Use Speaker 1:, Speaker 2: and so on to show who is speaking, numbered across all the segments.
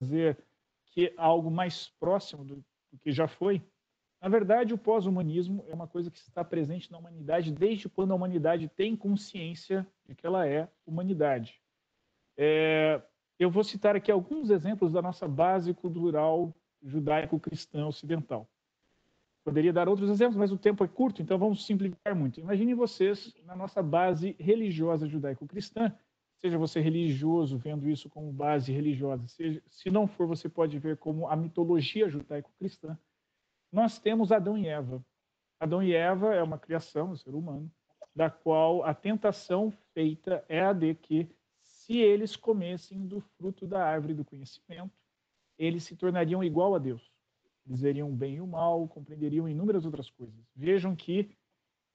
Speaker 1: dizer que algo mais próximo do que já foi. Na verdade, o pós-humanismo é uma coisa que está presente na humanidade desde quando a humanidade tem consciência de que ela é humanidade. Eu vou citar aqui alguns exemplos da nossa base cultural judaico-cristã ocidental. Poderia dar outros exemplos, mas o tempo é curto, então vamos simplificar muito. Imaginem vocês na nossa base religiosa judaico-cristã, seja você religioso vendo isso como base religiosa, seja, se não for, você pode ver como a mitologia judaico-cristã. Nós temos Adão e Eva. Adão e Eva é uma criação do ser humano, da qual a tentação feita é a de que, se eles comessem do fruto da árvore do conhecimento, eles se tornariam igual a Deus. Eles veriam o bem e o mal, compreenderiam inúmeras outras coisas. Vejam que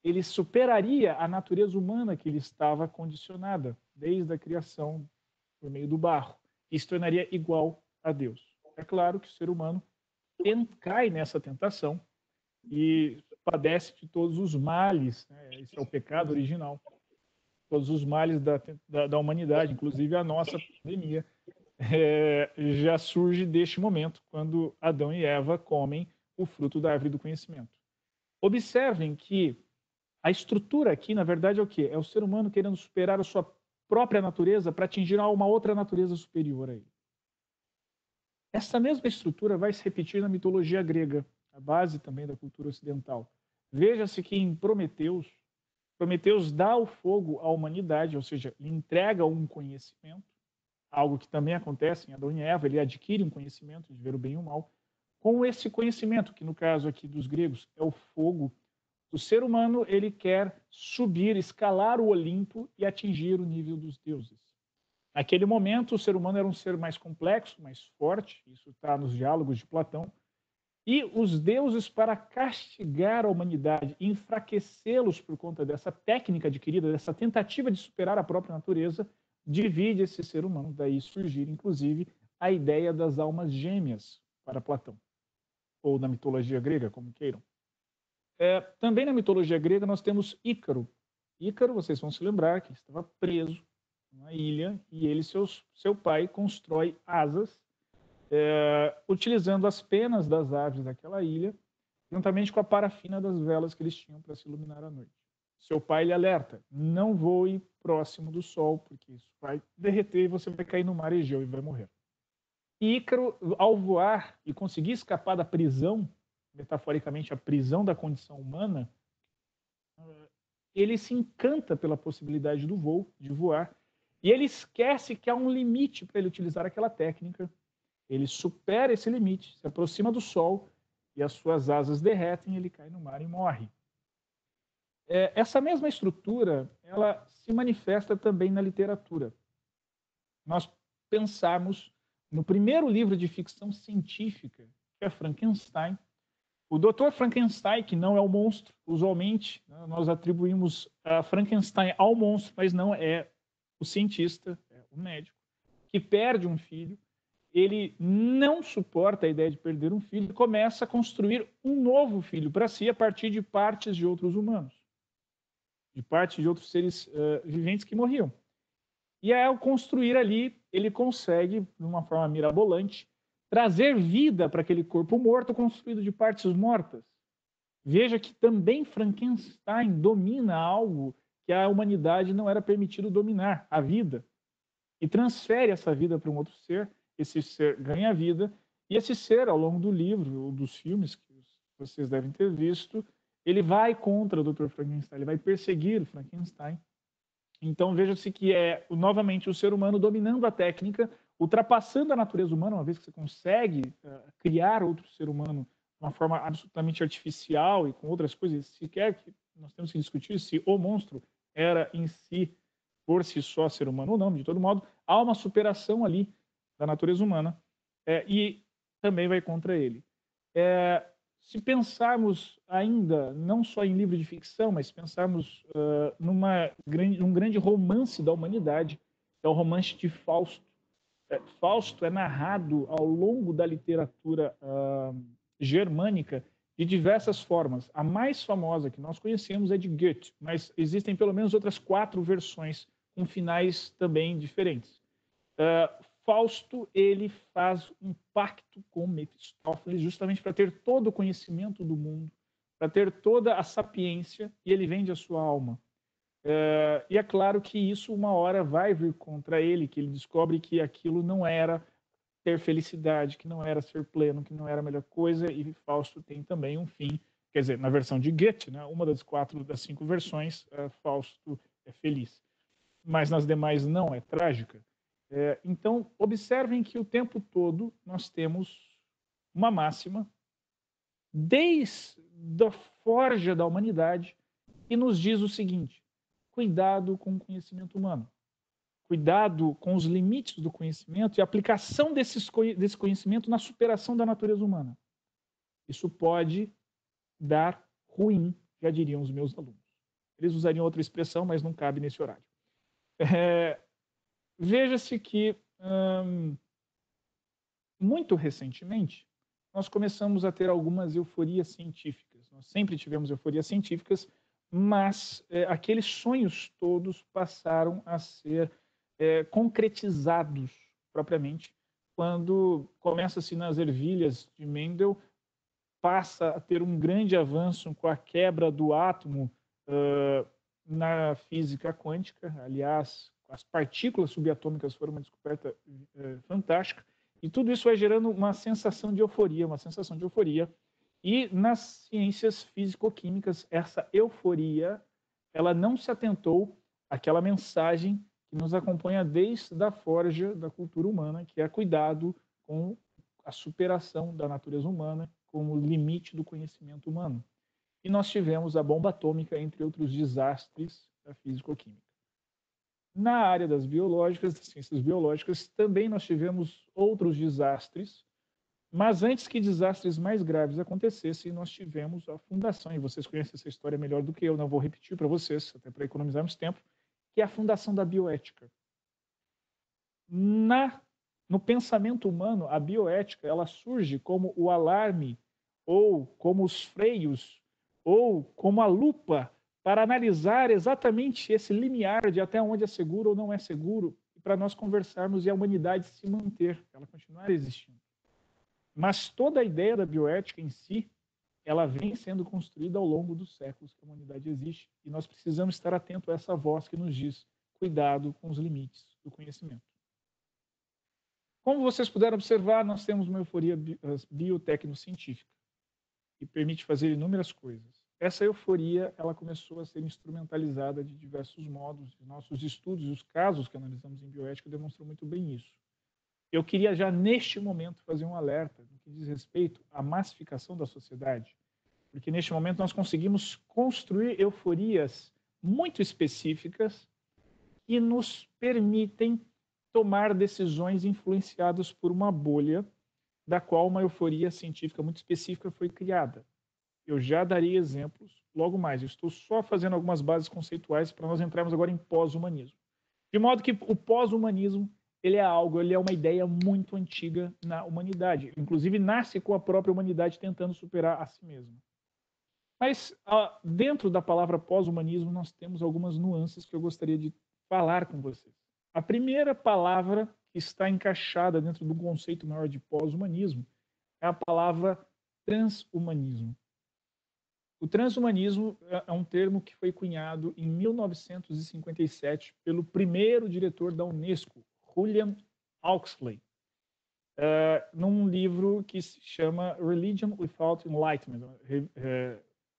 Speaker 1: ele superaria a natureza humana que lhe estava condicionada desde a criação por meio do barro e se tornaria igual a Deus. É claro que o ser humano cai nessa tentação e padece de todos os males, né? Esse é o pecado original, todos os males da humanidade, inclusive a nossa pandemia, já surge deste momento, quando Adão e Eva comem o fruto da árvore do conhecimento. Observem que a estrutura aqui, na verdade, é o quê? É o ser humano querendo superar a sua própria natureza para atingir uma outra natureza superior a ele. Essa mesma estrutura vai se repetir na mitologia grega, a base também da cultura ocidental. Veja-se que em Prometeus, Prometeus dá o fogo à humanidade, ou seja, lhe entrega um conhecimento, algo que também acontece em Adão e Eva, ele adquire um conhecimento de ver o bem e o mal. Com esse conhecimento, que no caso aqui dos gregos é o fogo, o ser humano ele quer subir, escalar o Olimpo e atingir o nível dos deuses. Naquele momento, o ser humano era um ser mais complexo, mais forte, isso está nos diálogos de Platão, e os deuses, para castigar a humanidade, enfraquecê-los por conta dessa técnica adquirida, dessa tentativa de superar a própria natureza, divide esse ser humano. Daí surgir, inclusive, a ideia das almas gêmeas para Platão, ou na mitologia grega, como queiram. Também na mitologia grega nós temos Ícaro. Ícaro, vocês vão se lembrar, que estava preso numa ilha e ele, seu pai, constrói asas utilizando as penas das aves daquela ilha, juntamente com a parafina das velas que eles tinham para se iluminar à noite. Seu pai lhe alerta: não voe próximo do sol, porque isso vai derreter e você vai cair no mar Egeu e vai morrer. E Ícaro, ao voar e conseguir escapar da prisão, metaforicamente a prisão da condição humana, ele se encanta pela possibilidade do voo, de voar, e ele esquece que há um limite para ele utilizar aquela técnica. Ele supera esse limite, se aproxima do sol e as suas asas derretem, ele cai no mar e morre. Essa mesma estrutura, ela se manifesta também na literatura. Nós pensamos no primeiro livro de ficção científica, que é Frankenstein. O Dr. Frankenstein, que não é o monstro, usualmente nós atribuímos a Frankenstein ao monstro, mas não é o cientista, é o médico, que perde um filho. Ele não suporta a ideia de perder um filho e começa a construir um novo filho para si a partir de partes de outros humanos, de partes de outros seres viventes que morriam. E ao construir ali, ele consegue, de uma forma mirabolante, trazer vida para aquele corpo morto construído de partes mortas. Veja que também Frankenstein domina algo que a humanidade não era permitido dominar, a vida, e transfere essa vida para um outro ser. Esse ser ganha vida, e esse ser, ao longo do livro, ou dos filmes que vocês devem ter visto, ele vai contra o Dr. Frankenstein, ele vai perseguir o Frankenstein. Então, veja-se que é, novamente, o ser humano dominando a técnica, ultrapassando a natureza humana, uma vez que você consegue criar outro ser humano de uma forma absolutamente artificial e com outras coisas, sequer que nós temos que discutir se o monstro era em si, por si só, ser humano ou não. De todo modo, há uma superação ali da natureza humana e também vai contra ele. Se pensarmos ainda, não só em livro de ficção, mas pensarmos num grande romance da humanidade, que é o romance de Fausto. Fausto é narrado ao longo da literatura germânica de diversas formas. A mais famosa que nós conhecemos é de Goethe, mas existem pelo menos outras 4 versões com finais também diferentes. Fausto ele faz um pacto com Mefistófeles justamente para ter todo o conhecimento do mundo, para ter toda a sapiência, e ele vende a sua alma. E é claro que isso uma hora vai vir contra ele, que ele descobre que aquilo não era ter felicidade, que não era ser pleno, que não era a melhor coisa, e Fausto tem também um fim, quer dizer, na versão de Goethe, né, uma das 5 versões, Fausto é feliz, mas nas demais não, é trágica. Então, observem que o tempo todo nós temos uma máxima, desde a forja da humanidade, que nos diz o seguinte: cuidado com o conhecimento humano. Cuidado com os limites do conhecimento e a aplicação desse conhecimento na superação da natureza humana. Isso pode dar ruim, já diriam os meus alunos. Eles usariam outra expressão, mas não cabe nesse horário. Veja-se que, muito recentemente, nós começamos a ter algumas euforias científicas. Nós sempre tivemos euforias científicas, mas aqueles sonhos todos passaram a ser concretizados propriamente quando começa-se nas ervilhas de Mendel, passa a ter um grande avanço com a quebra do átomo na física quântica. Aliás, as partículas subatômicas foram uma descoberta fantástica, e tudo isso vai gerando uma sensação de euforia, E nas ciências físico-químicas, essa euforia, ela não se atentou àquela mensagem que nos acompanha desde a forja da cultura humana, que é cuidado com a superação da natureza humana, com o limite do conhecimento humano. E nós tivemos a bomba atômica, entre outros desastres da físico-química. Na área das biológicas, das ciências biológicas, também nós tivemos outros desastres, mas antes que desastres mais graves acontecessem, nós tivemos a fundação, e vocês conhecem essa história melhor do que eu, não vou repetir para vocês, até para economizarmos tempo, que é a fundação da bioética. No pensamento humano, a bioética ela surge como o alarme, ou como os freios, ou como a lupa para analisar exatamente esse limiar de até onde é seguro ou não é seguro, para nós conversarmos e a humanidade se manter, ela continuar existindo. Mas toda a ideia da bioética em si, ela vem sendo construída ao longo dos séculos que a humanidade existe, e nós precisamos estar atentos a essa voz que nos diz: cuidado com os limites do conhecimento. Como vocês puderam observar, nós temos uma euforia biotecnocientífica, que permite fazer inúmeras coisas. Essa euforia ela começou a ser instrumentalizada de diversos modos. Nossos estudos e os casos que analisamos em bioética demonstram muito bem isso. Eu queria já neste momento fazer um alerta no que diz respeito à massificação da sociedade, porque neste momento nós conseguimos construir euforias muito específicas que nos permitem tomar decisões influenciadas por uma bolha da qual uma euforia científica muito específica foi criada. Eu já darei exemplos logo mais. Eu estou só fazendo algumas bases conceituais para nós entrarmos agora em pós-humanismo. De modo que o pós-humanismo ele é uma ideia muito antiga na humanidade. Inclusive, nasce com a própria humanidade tentando superar a si mesma. Mas, dentro da palavra pós-humanismo, nós temos algumas nuances que eu gostaria de falar com vocês. A primeira palavra que está encaixada dentro do conceito maior de pós-humanismo é a palavra transhumanismo. O transhumanismo é um termo que foi cunhado em 1957 pelo primeiro diretor da Unesco, Julian Huxley, num livro que se chama Religion Without Enlightenment,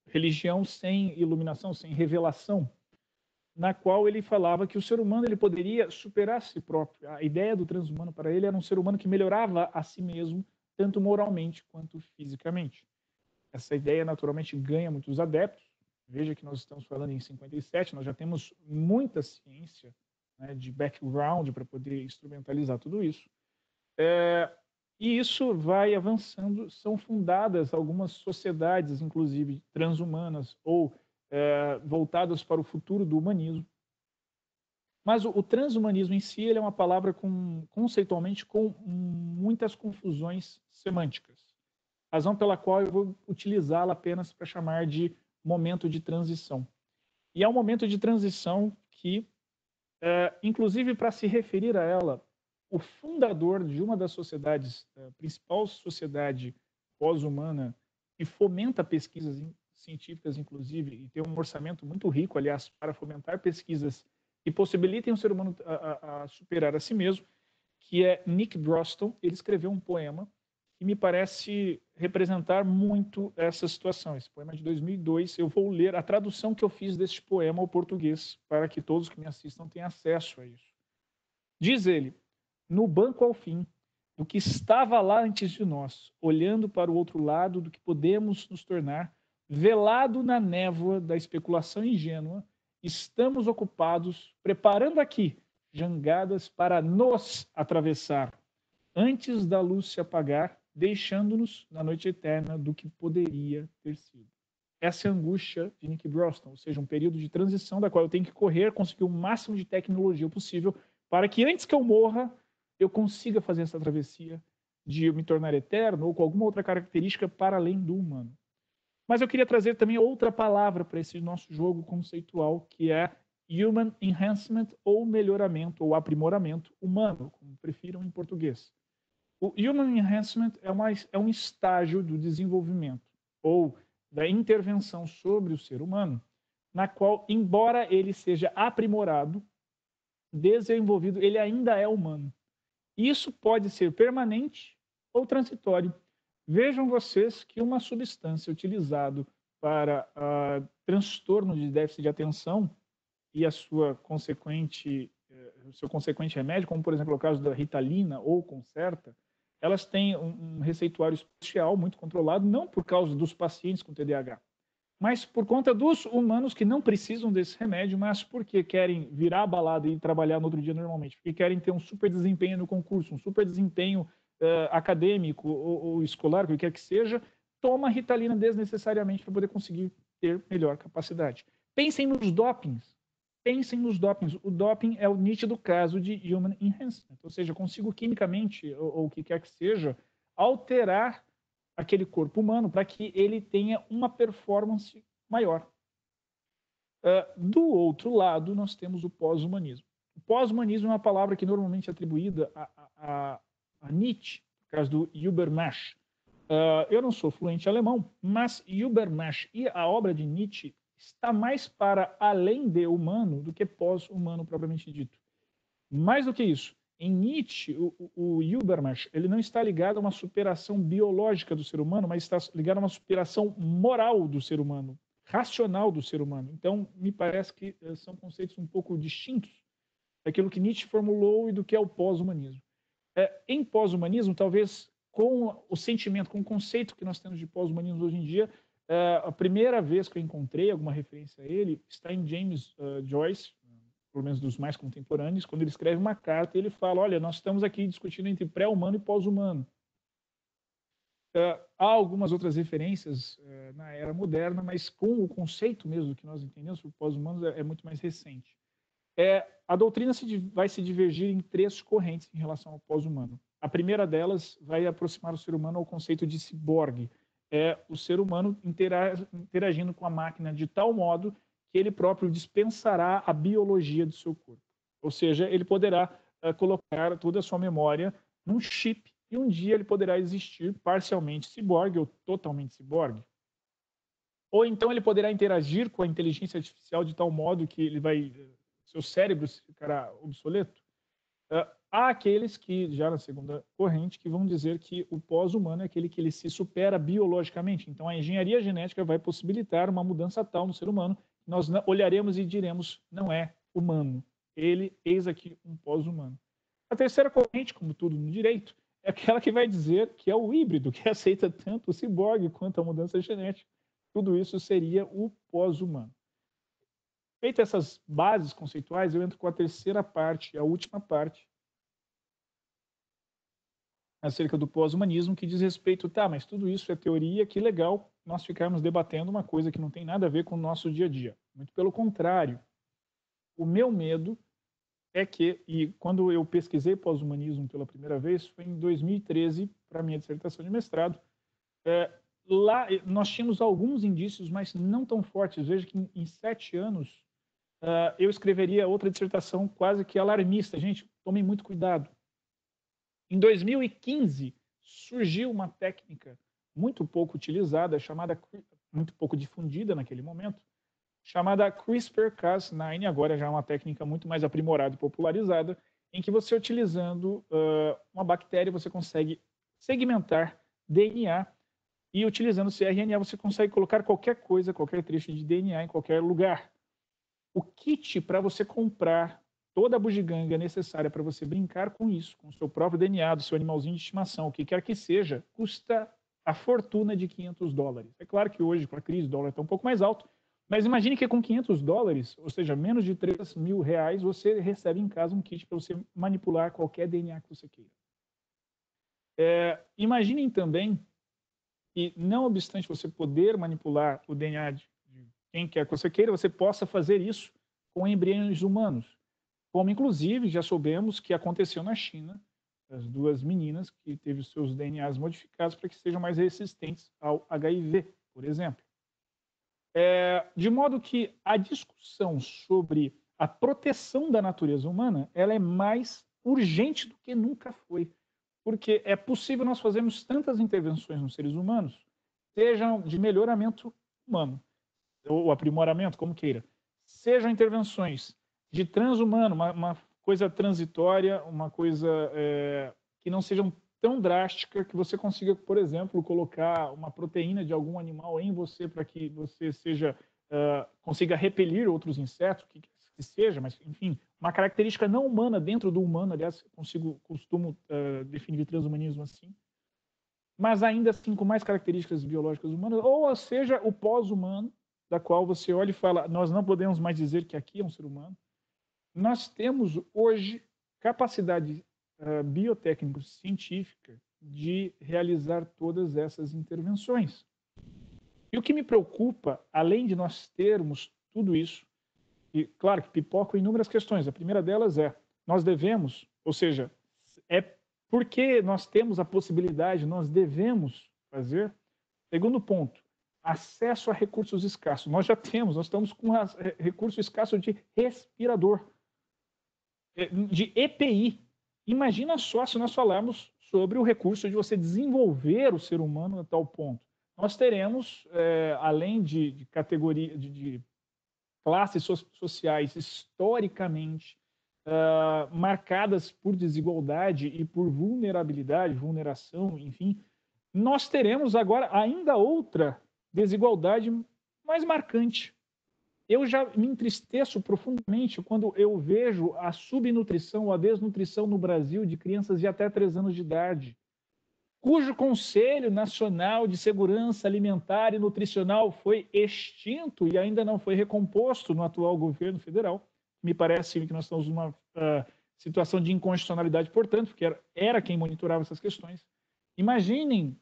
Speaker 1: Religião sem iluminação, sem revelação, na qual ele falava que o ser humano ele poderia superar a si próprio. A ideia do transhumano para ele era um ser humano que melhorava a si mesmo, tanto moralmente quanto fisicamente. Essa ideia, naturalmente, ganha muitos adeptos. Veja que nós estamos falando em 57, nós já temos muita ciência, né, de background para poder instrumentalizar tudo isso. E isso vai avançando. São fundadas algumas sociedades, inclusive transhumanas, ou voltadas para o futuro do humanismo. Mas o transhumanismo em si ele é uma palavra conceitualmente com muitas confusões semânticas. Razão pela qual eu vou utilizá-la apenas para chamar de momento de transição. E é um momento de transição que, inclusive para se referir a ela, o fundador de uma das sociedades, a principal sociedade pós-humana, que fomenta pesquisas científicas, inclusive, e tem um orçamento muito rico, aliás, para fomentar pesquisas que possibilitem o ser humano a superar a si mesmo, que é Nick Broston. Ele escreveu um poema que me parece representar muito essa situação. Esse poema é de 2002. Eu vou ler a tradução que eu fiz deste poema ao português, para que todos que me assistam tenham acesso a isso. Diz ele: no banco ao fim, do que estava lá antes de nós, olhando para o outro lado do que podemos nos tornar, velado na névoa da especulação ingênua, estamos ocupados, preparando aqui jangadas para nos atravessar, antes da luz se apagar, deixando-nos na noite eterna do que poderia ter sido. Essa é a angústia de Nick Broston, ou seja, um período de transição da qual eu tenho que correr, conseguir o máximo de tecnologia possível, para que antes que eu morra, eu consiga fazer essa travessia de me tornar eterno ou com alguma outra característica para além do humano. Mas eu queria trazer também outra palavra para esse nosso jogo conceitual, que é Human Enhancement, ou melhoramento, ou aprimoramento humano, como prefiram em português. O Human Enhancement é um estágio do desenvolvimento, ou da intervenção sobre o ser humano, na qual, embora ele seja aprimorado, desenvolvido, ele ainda é humano. Isso pode ser permanente ou transitório. Vejam vocês que uma substância utilizada para transtorno de déficit de atenção e a sua o seu consequente remédio, como por exemplo o caso da Ritalina ou Concerta, elas têm um receituário especial muito controlado, não por causa dos pacientes com TDAH, mas por conta dos humanos que não precisam desse remédio, mas porque querem virar a balada e trabalhar no outro dia normalmente, porque querem ter um super desempenho no concurso, um super desempenho acadêmico ou escolar, o que quer que seja, toma Ritalina desnecessariamente para poder conseguir ter melhor capacidade. Pensem nos dopings. Pensem nos dopings. O doping é o nítido caso de human enhancement, ou seja, eu consigo quimicamente, ou o que quer que seja, alterar aquele corpo humano para que ele tenha uma performance maior. Do outro lado, nós temos o pós-humanismo. O pós-humanismo é uma palavra que normalmente é atribuída a Nietzsche, por causa do Übermensch. Eu não sou fluente em alemão, mas Übermensch e a obra de Nietzsche está mais para além de humano do que pós-humano propriamente dito. Mais do que isso, em Nietzsche, o Übermensch, ele não está ligado a uma superação biológica do ser humano, mas está ligado a uma superação moral do ser humano, racional do ser humano. Então, me parece que são conceitos um pouco distintos daquilo que Nietzsche formulou e do que é o pós-humanismo. Em pós-humanismo, talvez com o sentimento, com o conceito que nós temos de pós-humanismo hoje em dia, a primeira vez que eu encontrei alguma referência a ele está em James Joyce, pelo menos dos mais contemporâneos, quando ele escreve uma carta, ele fala: olha, nós estamos aqui discutindo entre pré-humano e pós-humano. Há algumas outras referências na era moderna, mas com o conceito mesmo que nós entendemos sobre pós-humanos é muito mais recente. A doutrina vai se divergir em três correntes em relação ao pós-humano. A primeira delas vai aproximar o ser humano ao conceito de ciborgue. É o ser humano interagindo com a máquina de tal modo que ele próprio dispensará a biologia do seu corpo. Ou seja, ele poderá colocar toda a sua memória num chip e um dia ele poderá existir parcialmente ciborgue ou totalmente ciborgue. Ou então ele poderá interagir com a inteligência artificial de tal modo que seu cérebro ficará obsoleto. Há aqueles que, já na segunda corrente, que vão dizer que o pós-humano é aquele que ele se supera biologicamente. Então, a engenharia genética vai possibilitar uma mudança tal no ser humano que nós olharemos e diremos: não é humano. Eis aqui um pós-humano. A terceira corrente, como tudo no direito, é aquela que vai dizer que é o híbrido, que aceita tanto o ciborgue quanto a mudança genética. Tudo isso seria o pós-humano. Feitas essas bases conceituais, eu entro com a terceira parte, a última parte, acerca do pós-humanismo, que diz respeito, tá, mas tudo isso é teoria, que legal nós ficarmos debatendo uma coisa que não tem nada a ver com o nosso dia a dia. Muito pelo contrário. O meu medo é que, e quando eu pesquisei pós-humanismo pela primeira vez, foi em 2013, para minha dissertação de mestrado, lá nós tínhamos alguns indícios, mas não tão fortes. Veja que em 7 anos eu escreveria outra dissertação quase que alarmista. Gente, tomem muito cuidado. Em 2015, surgiu uma técnica muito pouco utilizada, muito pouco difundida naquele momento, chamada CRISPR-Cas9, agora já é uma técnica muito mais aprimorada e popularizada, em que você, utilizando uma bactéria, você consegue segmentar DNA e, utilizando o cRNA, você consegue colocar qualquer coisa, qualquer trecho de DNA em qualquer lugar. O kit para você comprar toda a bugiganga necessária para você brincar com isso, com o seu próprio DNA, do seu animalzinho de estimação, o que quer que seja, custa a fortuna de $500. É claro que hoje, com a crise, o dólar está um pouco mais alto, mas imagine que com $500, ou seja, menos de R$3.000, você recebe em casa um kit para você manipular qualquer DNA que você queira. Imaginem também que, não obstante você poder manipular o DNA de quem quer que você queira, você possa fazer isso com embriões humanos. Como, inclusive, já soubemos que aconteceu na China, as duas meninas que teve os seus DNAs modificados para que sejam mais resistentes ao HIV, por exemplo. De modo que a discussão sobre a proteção da natureza humana, ela é mais urgente do que nunca foi. Porque é possível nós fazermos tantas intervenções nos seres humanos, sejam de melhoramento humano, ou aprimoramento, como queira, sejam intervenções de transhumano, uma coisa transitória, uma coisa que não sejam tão drástica que você consiga, por exemplo, colocar uma proteína de algum animal em você para que você consiga repelir outros insetos, que seja, mas, enfim, uma característica não humana dentro do humano, aliás, costumo definir transhumanismo assim, mas ainda assim com mais características biológicas humanas, ou seja, o pós-humano, da qual você olha e fala, nós não podemos mais dizer que aqui é um ser humano. Nós temos hoje capacidade biotécnico-científica de realizar todas essas intervenções. E o que me preocupa, além de nós termos tudo isso, e claro que pipocam inúmeras questões, a primeira delas é, nós devemos, ou seja, porque nós temos a possibilidade, nós devemos fazer. Segundo ponto, acesso a recursos escassos. Nós estamos com recurso escasso de respirador, de EPI. Imagina só se nós falarmos sobre o recurso de você desenvolver o ser humano a tal ponto. Nós teremos, além de categoria, de classes sociais historicamente marcadas por desigualdade e por vulnerabilidade, vulneração, enfim, nós teremos agora ainda outra desigualdade mais marcante. Eu já me entristeço profundamente quando eu vejo a subnutrição ou a desnutrição no Brasil de crianças de até 3 anos de idade, cujo Conselho Nacional de Segurança Alimentar e Nutricional foi extinto e ainda não foi recomposto no atual governo federal. Me parece que nós estamos numa situação de inconstitucionalidade, portanto, porque era quem monitorava essas questões. Imaginem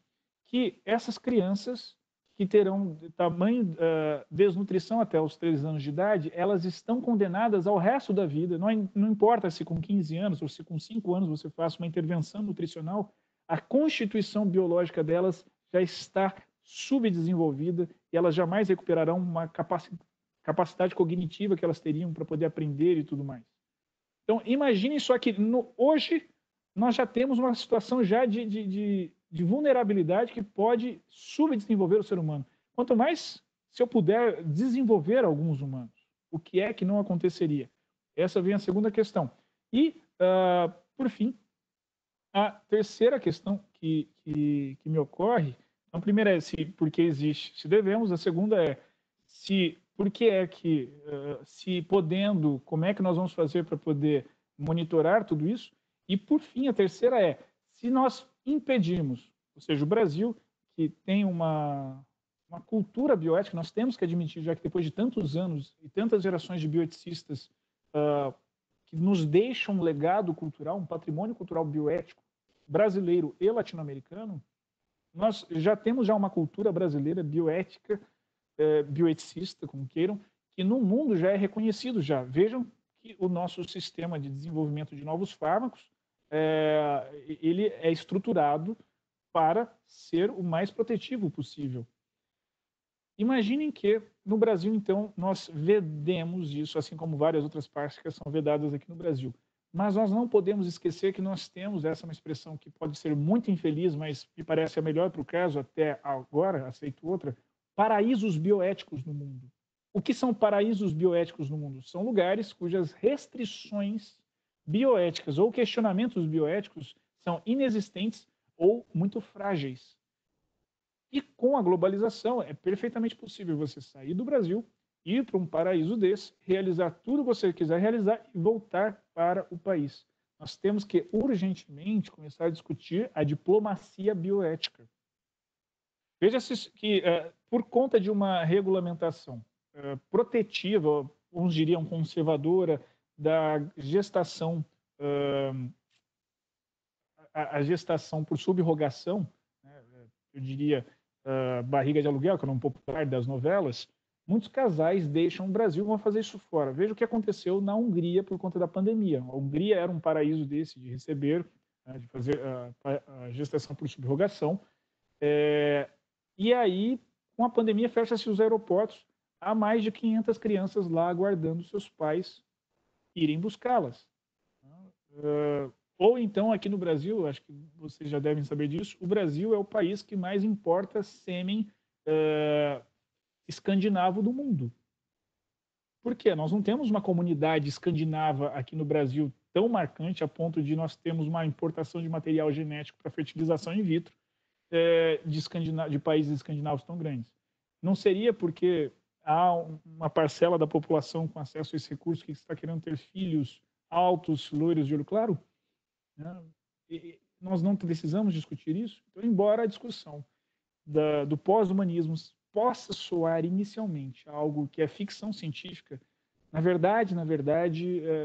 Speaker 1: que essas crianças que terão tamanho desnutrição até os 3 anos de idade, elas estão condenadas ao resto da vida. Não importa se com 15 anos ou se com 5 anos você faça uma intervenção nutricional, a constituição biológica delas já está subdesenvolvida e elas jamais recuperarão uma capacidade cognitiva que elas teriam para poder aprender e tudo mais. Então, imagine só que hoje nós já temos uma situação já de vulnerabilidade que pode subdesenvolver o ser humano. Quanto mais se eu puder desenvolver alguns humanos, o que é que não aconteceria? Essa vem a segunda questão. E, por fim, a terceira questão que me ocorre, a primeira é por que existe, se devemos, a segunda é por que é que, se podendo, como é que nós vamos fazer para poder monitorar tudo isso? E, por fim, a terceira é, se nós impedirmos, ou seja, o Brasil, que tem uma cultura bioética, nós temos que admitir, já que depois de tantos anos e tantas gerações de bioeticistas que nos deixam um legado cultural, um patrimônio cultural bioético brasileiro e latino-americano, nós já temos uma cultura brasileira bioética, bioeticista, como queiram, que no mundo já é reconhecido já. Vejam que o nosso sistema de desenvolvimento de novos fármacos, ele é estruturado para ser o mais protetivo possível. Imaginem que no Brasil, então, nós vedemos isso, assim como várias outras práticas são vedadas aqui no Brasil. Mas nós não podemos esquecer que nós temos, essa é uma expressão que pode ser muito infeliz, mas me parece a melhor para o caso, até agora, aceito outra, paraísos bioéticos no mundo. O que são paraísos bioéticos no mundo? São lugares cujas restrições bioéticas ou questionamentos bioéticos são inexistentes ou muito frágeis. E com a globalização, é perfeitamente possível você sair do Brasil, ir para um paraíso desse, realizar tudo que você quiser realizar e voltar para o país. Nós temos que urgentemente começar a discutir a diplomacia bioética. Veja-se que, por conta de uma regulamentação protetiva, uns diriam conservadora, da gestação, a gestação por subrogação, né, eu diria barriga de aluguel, que é o nome popular das novelas, muitos casais deixam o Brasil e vão fazer isso fora. Veja o que aconteceu na Hungria por conta da pandemia. A Hungria era um paraíso desse, de receber, de fazer a gestação por subrogação. E aí, com a pandemia, fecha-se os aeroportos. Há mais de 500 crianças lá aguardando seus pais irem buscá-las. Ou então, aqui no Brasil, acho que vocês já devem saber disso, o Brasil é o país que mais importa sêmen escandinavo do mundo. Por quê? Nós não temos uma comunidade escandinava aqui no Brasil tão marcante a ponto de nós termos uma importação de material genético para fertilização in vitro de países escandinavos tão grandes. Não seria porque há uma parcela da população com acesso a esse recurso que está querendo ter filhos altos, loiros de olho claro? E nós não precisamos discutir isso? Então, embora a discussão do pós-humanismo possa soar inicialmente algo que é ficção científica, na verdade,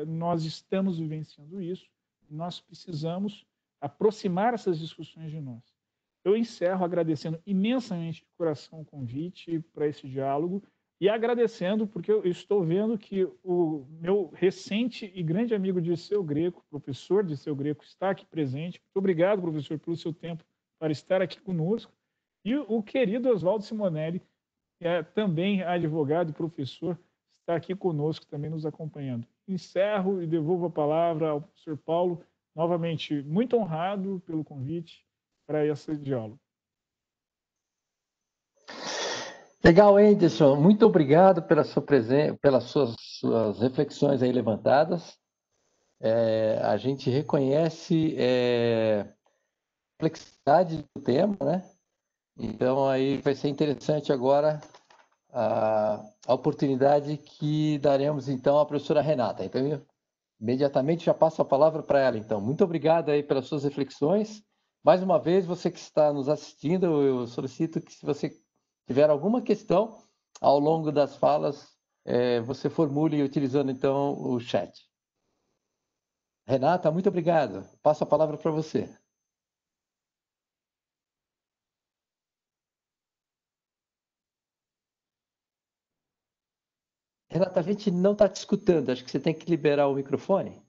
Speaker 1: nós estamos vivenciando isso. Nós precisamos aproximar essas discussões de nós. Eu encerro agradecendo imensamente de coração o convite para esse diálogo e agradecendo porque eu estou vendo que o meu recente e grande amigo Dirceu Greco, professor Dirceu Greco, está aqui presente. Muito obrigado, professor, pelo seu tempo para estar aqui conosco. E o querido Oswaldo Simonelli, que é também advogado e professor, está aqui conosco, também nos acompanhando. Encerro e devolvo a palavra ao professor Paulo, novamente muito honrado pelo convite para esse diálogo.
Speaker 2: Legal, Anderson. Muito obrigado pela sua presença, pelas suas reflexões aí levantadas. A gente reconhece a complexidade do tema, né? Então, aí vai ser interessante agora a oportunidade que daremos, então, à professora Renata. Então, eu imediatamente já passo a palavra para ela. Então, muito obrigado aí pelas suas reflexões. Mais uma vez, você que está nos assistindo, eu solicito que, se você tiver alguma questão ao longo das falas, você formule utilizando, então, o chat. Renata, muito obrigado. Passo a palavra para você. Renata, a gente não está te escutando. Acho que você tem que liberar o microfone.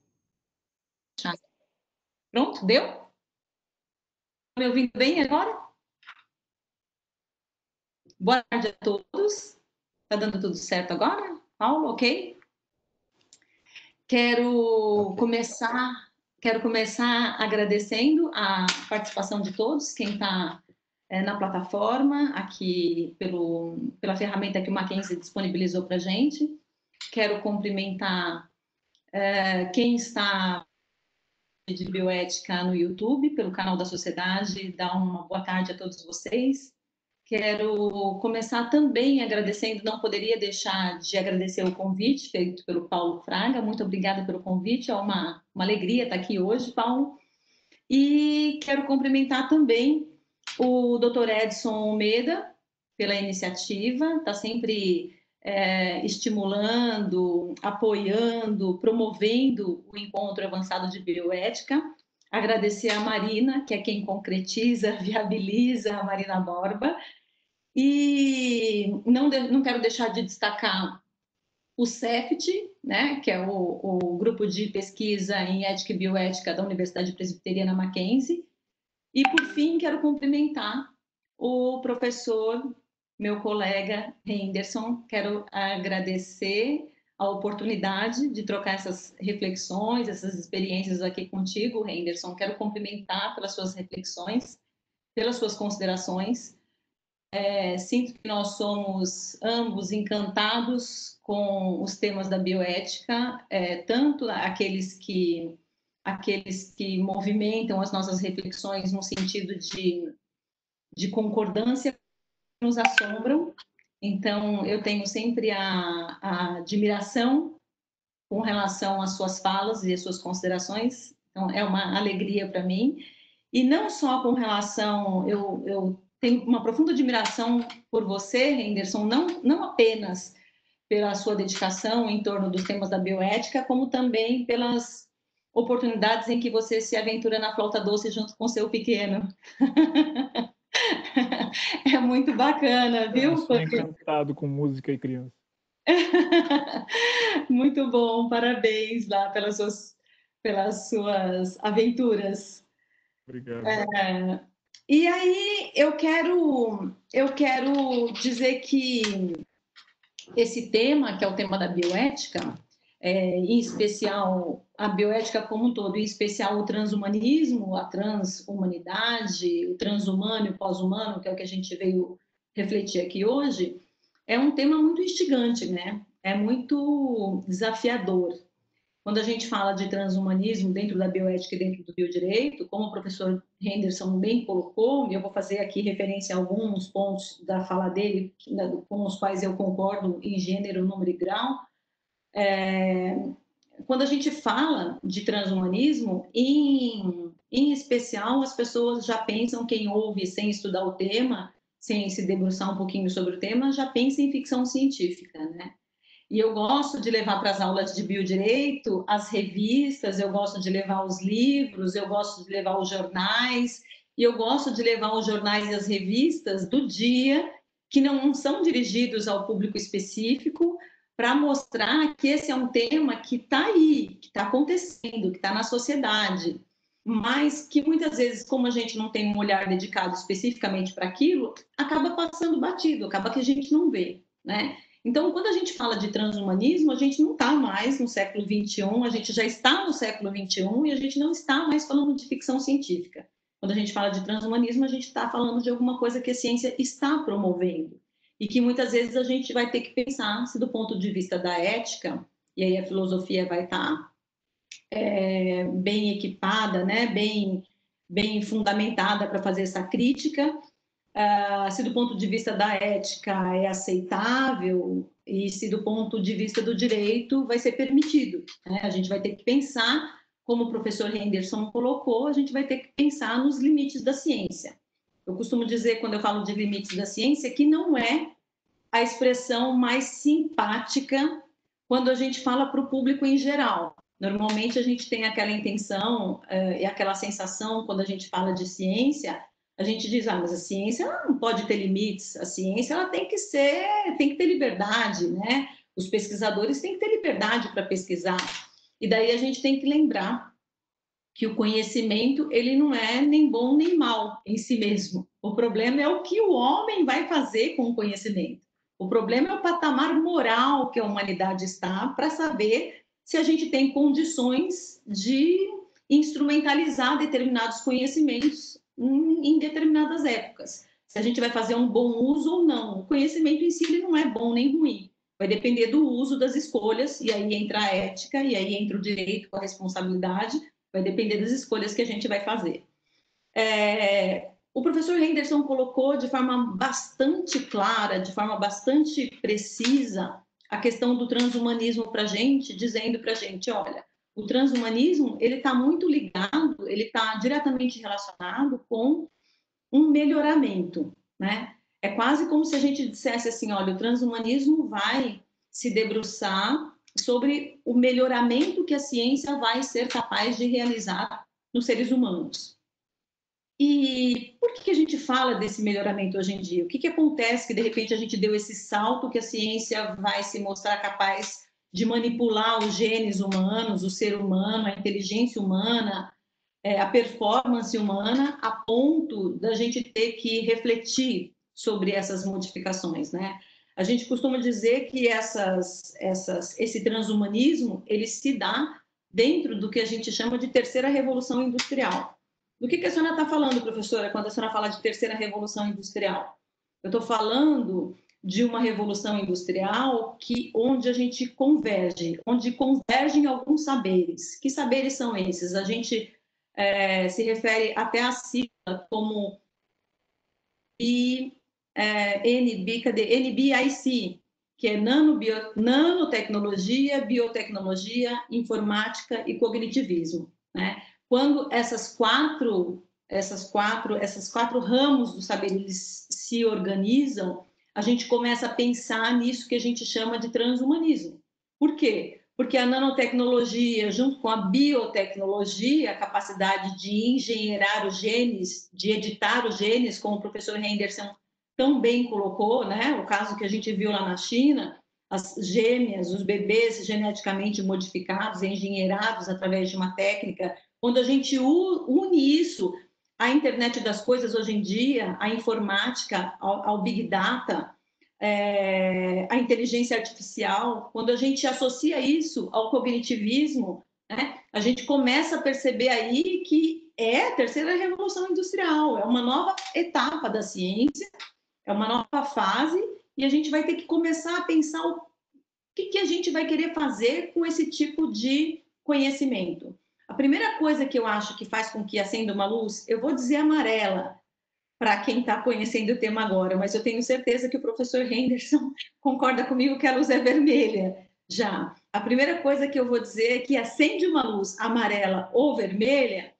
Speaker 3: Pronto, deu? Me ouvindo bem agora? Boa tarde a todos. Está dando tudo certo agora? Paulo, ok? Quero começar agradecendo a participação de todos, quem está na plataforma, aqui pela ferramenta que o Mackenzie disponibilizou para a gente. Quero cumprimentar quem está de bioética no YouTube, pelo canal da Sociedade, dar uma boa tarde a todos vocês. Quero começar também agradecendo, não poderia deixar de agradecer o convite feito pelo Paulo Fraga. Muito obrigada pelo convite, é uma alegria estar aqui hoje, Paulo. E quero cumprimentar também o Dr. Edson Almeida pela iniciativa, está sempre estimulando, apoiando, promovendo o encontro avançado de bioética. Agradecer a Marina, que é quem concretiza, viabiliza, a Marina Borba. E não quero deixar de destacar o CEFT, né, que é o grupo de pesquisa em ética e bioética da Universidade Presbiteriana Mackenzie. E, por fim, quero cumprimentar o professor, meu colega Henderson. Quero agradecer a oportunidade de trocar essas reflexões, essas experiências aqui contigo, Henderson. Quero cumprimentar pelas suas reflexões, pelas suas considerações. Sinto que nós somos ambos encantados com os temas da bioética, tanto aqueles que movimentam as nossas reflexões no sentido de concordância, nos assombram. Então, eu tenho sempre a admiração com relação às suas falas e às suas considerações. Então, é uma alegria para mim. E não só com relação... Eu tenho uma profunda admiração por você, Henderson, não apenas pela sua dedicação em torno dos temas da bioética, como também pelas oportunidades em que você se aventura na flauta doce junto com seu pequeno. É muito bacana, viu?
Speaker 1: Eu sou encantado com música e criança.
Speaker 3: Muito bom, parabéns lá pelas suas aventuras.
Speaker 1: Obrigado.
Speaker 3: E aí eu quero dizer que esse tema, que é o tema da bioética, em especial a bioética como um todo, em especial o transhumanismo, a transhumanidade, o transhumano e o pós-humano, que é o que a gente veio refletir aqui hoje, é um tema muito instigante, né? É muito desafiador. Quando a gente fala de transhumanismo dentro da bioética e dentro do biodireito, como o professor Henderson bem colocou, e eu vou fazer aqui referência a alguns pontos da fala dele, com os quais eu concordo em gênero, número e grau, quando a gente fala de transhumanismo, em especial, as pessoas já pensam, quem ouve sem estudar o tema, sem se debruçar um pouquinho sobre o tema, já pensa em ficção científica, né? E eu gosto de levar para as aulas de biodireito as revistas, eu gosto de levar os livros, eu gosto de levar os jornais, e eu gosto de levar os jornais e as revistas do dia, que não são dirigidos ao público específico, para mostrar que esse é um tema que está aí, que está acontecendo, que está na sociedade, mas que muitas vezes, como a gente não tem um olhar dedicado especificamente para aquilo, acaba passando batido, acaba que a gente não vê, né? Então, quando a gente fala de transhumanismo, a gente não está mais no século XXI, a gente já está no século XXI e a gente não está mais falando de ficção científica. Quando a gente fala de transhumanismo, a gente está falando de alguma coisa que a ciência está promovendo e que muitas vezes a gente vai ter que pensar se do ponto de vista da ética, e aí a filosofia vai estar bem equipada, né? bem fundamentada para fazer essa crítica, se do ponto de vista da ética é aceitável e se do ponto de vista do direito vai ser permitido, né? A gente vai ter que pensar, como o professor Henderson colocou, a gente vai ter que pensar nos limites da ciência. Eu costumo dizer, quando eu falo de limites da ciência, que não é a expressão mais simpática quando a gente fala para o público em geral. Normalmente a gente tem aquela intenção e aquela sensação, quando a gente fala de ciência, a gente diz, mas a ciência ela não pode ter limites, a ciência ela tem que ter liberdade, né? Os pesquisadores têm que ter liberdade para pesquisar. E daí a gente tem que lembrar que o conhecimento ele não é nem bom nem mal em si mesmo. O problema é o que o homem vai fazer com o conhecimento. O problema é o patamar moral que a humanidade está para saber se a gente tem condições de instrumentalizar determinados conhecimentos em determinadas épocas. Se a gente vai fazer um bom uso ou não. O conhecimento em si ele não é bom nem ruim. Vai depender do uso das escolhas, e aí entra a ética, e aí entra o direito com a responsabilidade, vai depender das escolhas que a gente vai fazer. O professor Henderson colocou de forma bastante clara, de forma bastante precisa, a questão do transhumanismo para a gente, dizendo para a gente, olha, o transhumanismo ele está muito ligado, ele está diretamente relacionado com um melhoramento, né? É quase como se a gente dissesse assim, olha, o transhumanismo vai se debruçar sobre o melhoramento que a ciência vai ser capaz de realizar nos seres humanos. E por que a gente fala desse melhoramento hoje em dia? O que acontece que, de repente, a gente deu esse salto que a ciência vai se mostrar capaz de manipular os genes humanos, o ser humano, a inteligência humana, a performance humana, a ponto da gente ter que refletir sobre essas modificações, né? A gente costuma dizer que esse transhumanismo, ele se dá dentro do que a gente chama de terceira revolução industrial. Do que a senhora está falando, professora, quando a senhora fala de terceira revolução industrial? Eu estou falando de uma revolução industrial onde a gente converge, onde convergem alguns saberes. Que saberes são esses? A gente se refere até a sigla como NBIC, que é nanotecnologia, biotecnologia, informática e cognitivismo, né? Quando esses quatro ramos do saber eles se organizam, a gente começa a pensar nisso que a gente chama de transhumanismo. Por quê? Porque a nanotecnologia, junto com a biotecnologia, a capacidade de engenheirar os genes, de editar os genes, como o professor Henderson tão bem colocou, né? O caso que a gente viu lá na China, as gêmeas, os bebês geneticamente modificados, engenheirados através de uma técnica, quando a gente une isso à internet das coisas hoje em dia, à informática, ao Big Data, a inteligência artificial, quando a gente associa isso ao cognitivismo, né, a gente começa a perceber aí que é a terceira revolução industrial, é uma nova etapa da ciência, é uma nova fase, e a gente vai ter que começar a pensar o que a gente vai querer fazer com esse tipo de conhecimento. A primeira coisa que eu acho que faz com que acenda uma luz, eu vou dizer amarela, para quem está conhecendo o tema agora, mas eu tenho certeza que o professor Henderson concorda comigo que a luz é vermelha. Já, a primeira coisa que eu vou dizer é que acende uma luz amarela ou vermelha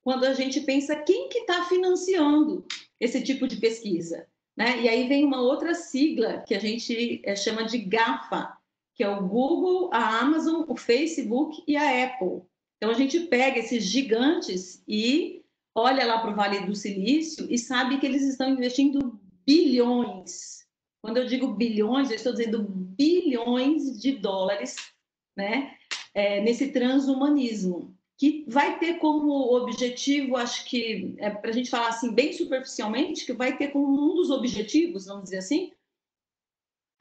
Speaker 3: quando a gente pensa quem que está financiando esse tipo de pesquisa, né? E aí vem uma outra sigla que a gente chama de GAFA, que é o Google, a Amazon, o Facebook e a Apple. Então a gente pega esses gigantes e olha lá para o Vale do Silício e sabe que eles estão investindo bilhões. Quando eu digo bilhões, eu estou dizendo bilhões de dólares, né, nesse transhumanismo, que vai ter como objetivo, acho que, para a gente falar assim, bem superficialmente, que vai ter como um dos objetivos, vamos dizer assim,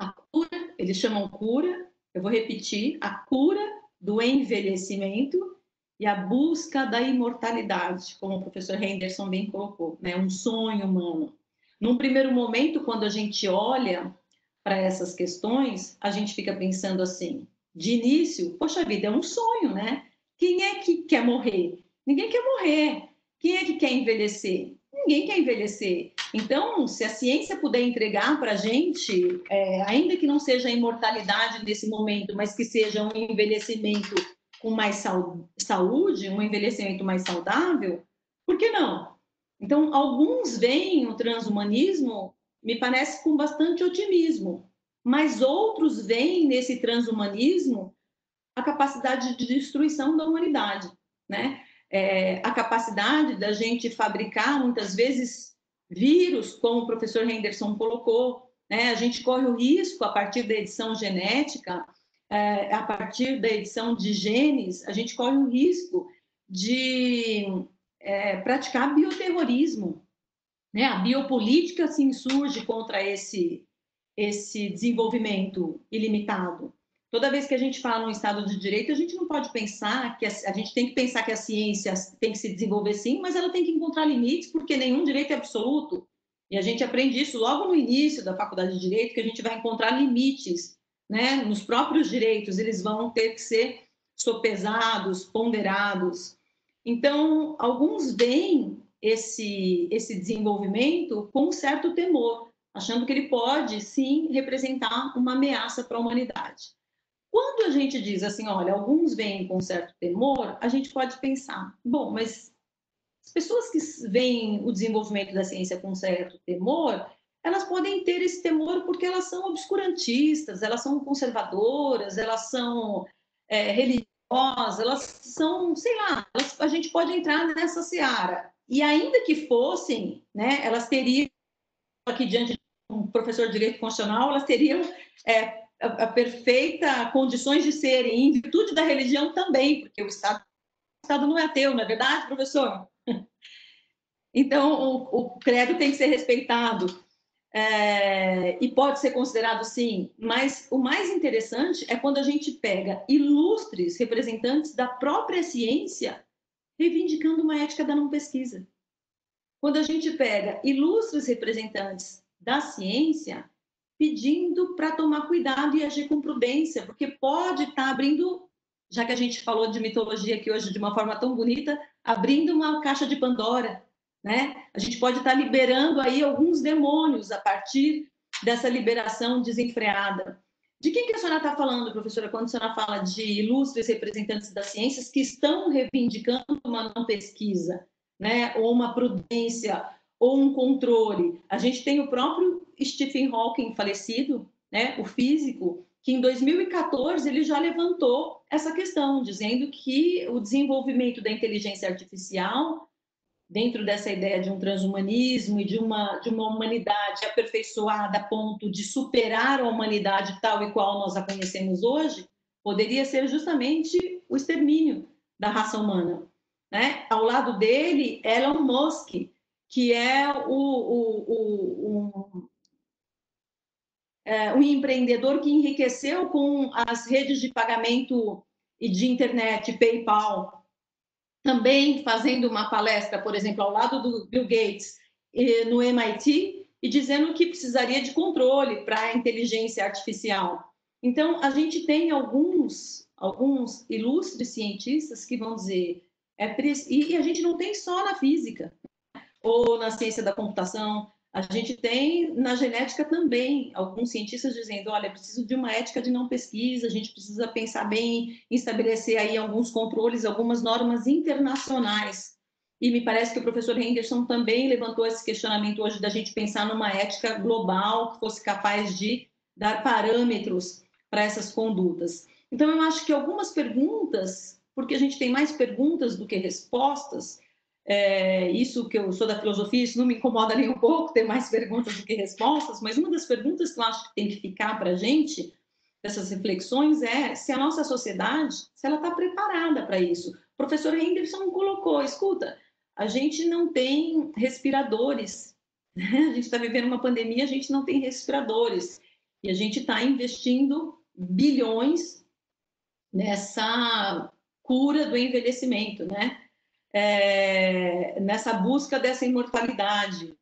Speaker 3: a cura, eles chamam cura, eu vou repetir, a cura do envelhecimento e a busca da imortalidade, como o professor Henderson bem colocou, né? Um sonho humano. Num primeiro momento, quando a gente olha para essas questões, a gente fica pensando assim, de início, poxa vida, é um sonho, né? Quem é que quer morrer? Ninguém quer morrer. Quem é que quer envelhecer? Ninguém quer envelhecer. Então, se a ciência puder entregar para a gente, ainda que não seja a imortalidade nesse momento, mas que seja um envelhecimento com mais saúde, um envelhecimento mais saudável, por que não? Então, alguns veem o transhumanismo, me parece, com bastante otimismo, mas outros veem nesse transhumanismo a capacidade de destruição da humanidade, né? A capacidade da gente fabricar, muitas vezes, vírus, como o professor Henderson colocou, né? A gente corre o risco, a partir da edição genética, a partir da edição de genes, a gente corre o risco de praticar bioterrorismo, né? A biopolítica se insurge contra esse desenvolvimento ilimitado. Toda vez que a gente fala num Estado de Direito, a gente não pode pensar que a gente tem que pensar que a ciência tem que se desenvolver sim, mas ela tem que encontrar limites, porque nenhum direito é absoluto. E a gente aprende isso logo no início da faculdade de Direito, que a gente vai encontrar limites, né? Nos próprios direitos, eles vão ter que ser sopesados, ponderados. Então, alguns veem esse desenvolvimento com um certo temor, achando que ele pode, sim, representar uma ameaça para a humanidade. Quando a gente diz assim, olha, alguns veem com certo temor, a gente pode pensar, bom, mas as pessoas que veem o desenvolvimento da ciência com certo temor, elas podem ter esse temor porque elas são obscurantistas, elas são conservadoras, elas são religiosas, elas são, sei lá, a gente pode entrar nessa seara. E ainda que fossem, né, elas teriam, aqui diante de um professor de direito constitucional, elas teriam a perfeita condições de serem, em virtude da religião também, porque o Estado não é ateu, não é verdade, professor? Então, o credo tem que ser respeitado. e pode ser considerado sim, mas o mais interessante é quando a gente pega ilustres representantes da própria ciência reivindicando uma ética da não pesquisa. Quando a gente pega ilustres representantes da ciência pedindo para tomar cuidado e agir com prudência, porque pode estar abrindo, já que a gente falou de mitologia aqui hoje de uma forma tão bonita, abrindo uma caixa de Pandora, né? A gente pode estar liberando aí alguns demônios a partir dessa liberação desenfreada. De quem que a senhora está falando, professora, quando a senhora fala de ilustres representantes das ciências que estão reivindicando uma não pesquisa, né? Ou uma prudência, ou um controle? A gente tem o próprio Stephen Hawking falecido, né? O físico, que em 2014 ele já levantou essa questão, dizendo que o desenvolvimento da inteligência artificial, dentro dessa ideia de um transhumanismo e de uma humanidade aperfeiçoada a ponto de superar a humanidade tal e qual nós a conhecemos hoje, poderia ser justamente o extermínio da raça humana, né? Ao lado dele, Elon Musk, que é um empreendedor que enriqueceu com as redes de pagamento e de internet, PayPal, também fazendo uma palestra, por exemplo, ao lado do Bill Gates, no MIT, e dizendo que precisaria de controle para a inteligência artificial. Então, a gente tem alguns ilustres cientistas que vão dizer, e a gente não tem só na física, ou na ciência da computação, a gente tem na genética também alguns cientistas dizendo, olha, preciso de uma ética de não pesquisa, a gente precisa pensar bem em estabelecer aí alguns controles, algumas normas internacionais. E me parece que o professor Henderson também levantou esse questionamento hoje da gente pensar numa ética global que fosse capaz de dar parâmetros para essas condutas. Então, eu acho que algumas perguntas, porque a gente tem mais perguntas do que respostas, isso que eu sou da filosofia, isso não me incomoda nem um pouco, ter mais perguntas do que respostas, mas uma das perguntas que eu acho que tem que ficar para a gente, dessas reflexões, é se a nossa sociedade, se ela está preparada para isso. O professor Henderson colocou, escuta, a gente não tem respiradores, né? A gente está vivendo uma pandemia, a gente não tem respiradores, e a gente está investindo bilhões nessa cura do envelhecimento, né? Nessa busca dessa imortalidade.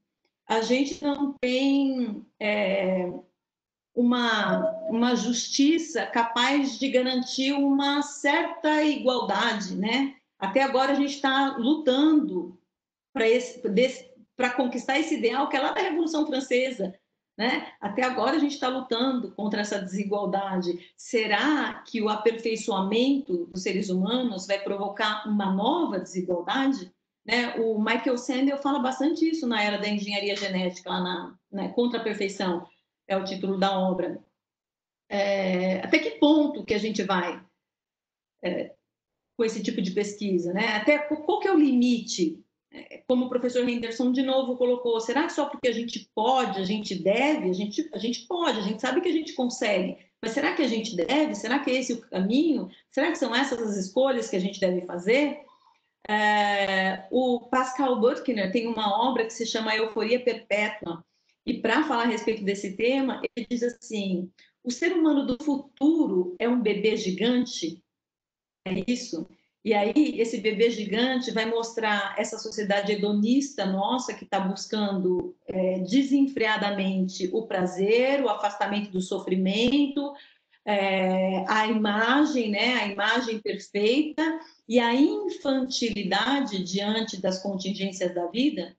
Speaker 3: A gente não tem uma justiça capaz de garantir uma certa igualdade, né? Até agora a gente está lutando para conquistar esse ideal que é lá da Revolução Francesa, né? Até agora a gente está lutando contra essa desigualdade. Será que o aperfeiçoamento dos seres humanos vai provocar uma nova desigualdade? Né? O Michael Sandel fala bastante isso na Era da Engenharia Genética, lá na Contra a Perfeição, é o título da obra. Até que ponto que a gente vai com esse tipo de pesquisa? Né? Até qual que é o limite? Como o professor Henderson de novo colocou, será que só porque a gente pode, a gente deve? A gente pode, a gente sabe que a gente consegue, mas será que a gente deve? Será que é esse o caminho? Será que são essas as escolhas que a gente deve fazer? O Pascal Burkner tem uma obra que se chama Euforia Perpétua, e para falar a respeito desse tema, ele diz assim, o ser humano do futuro é um bebê gigante? É isso? E aí, esse bebê gigante vai mostrar essa sociedade hedonista nossa que está buscando desenfreadamente o prazer, o afastamento do sofrimento, a imagem, né? A imagem perfeita e a infantilidade diante das contingências da vida,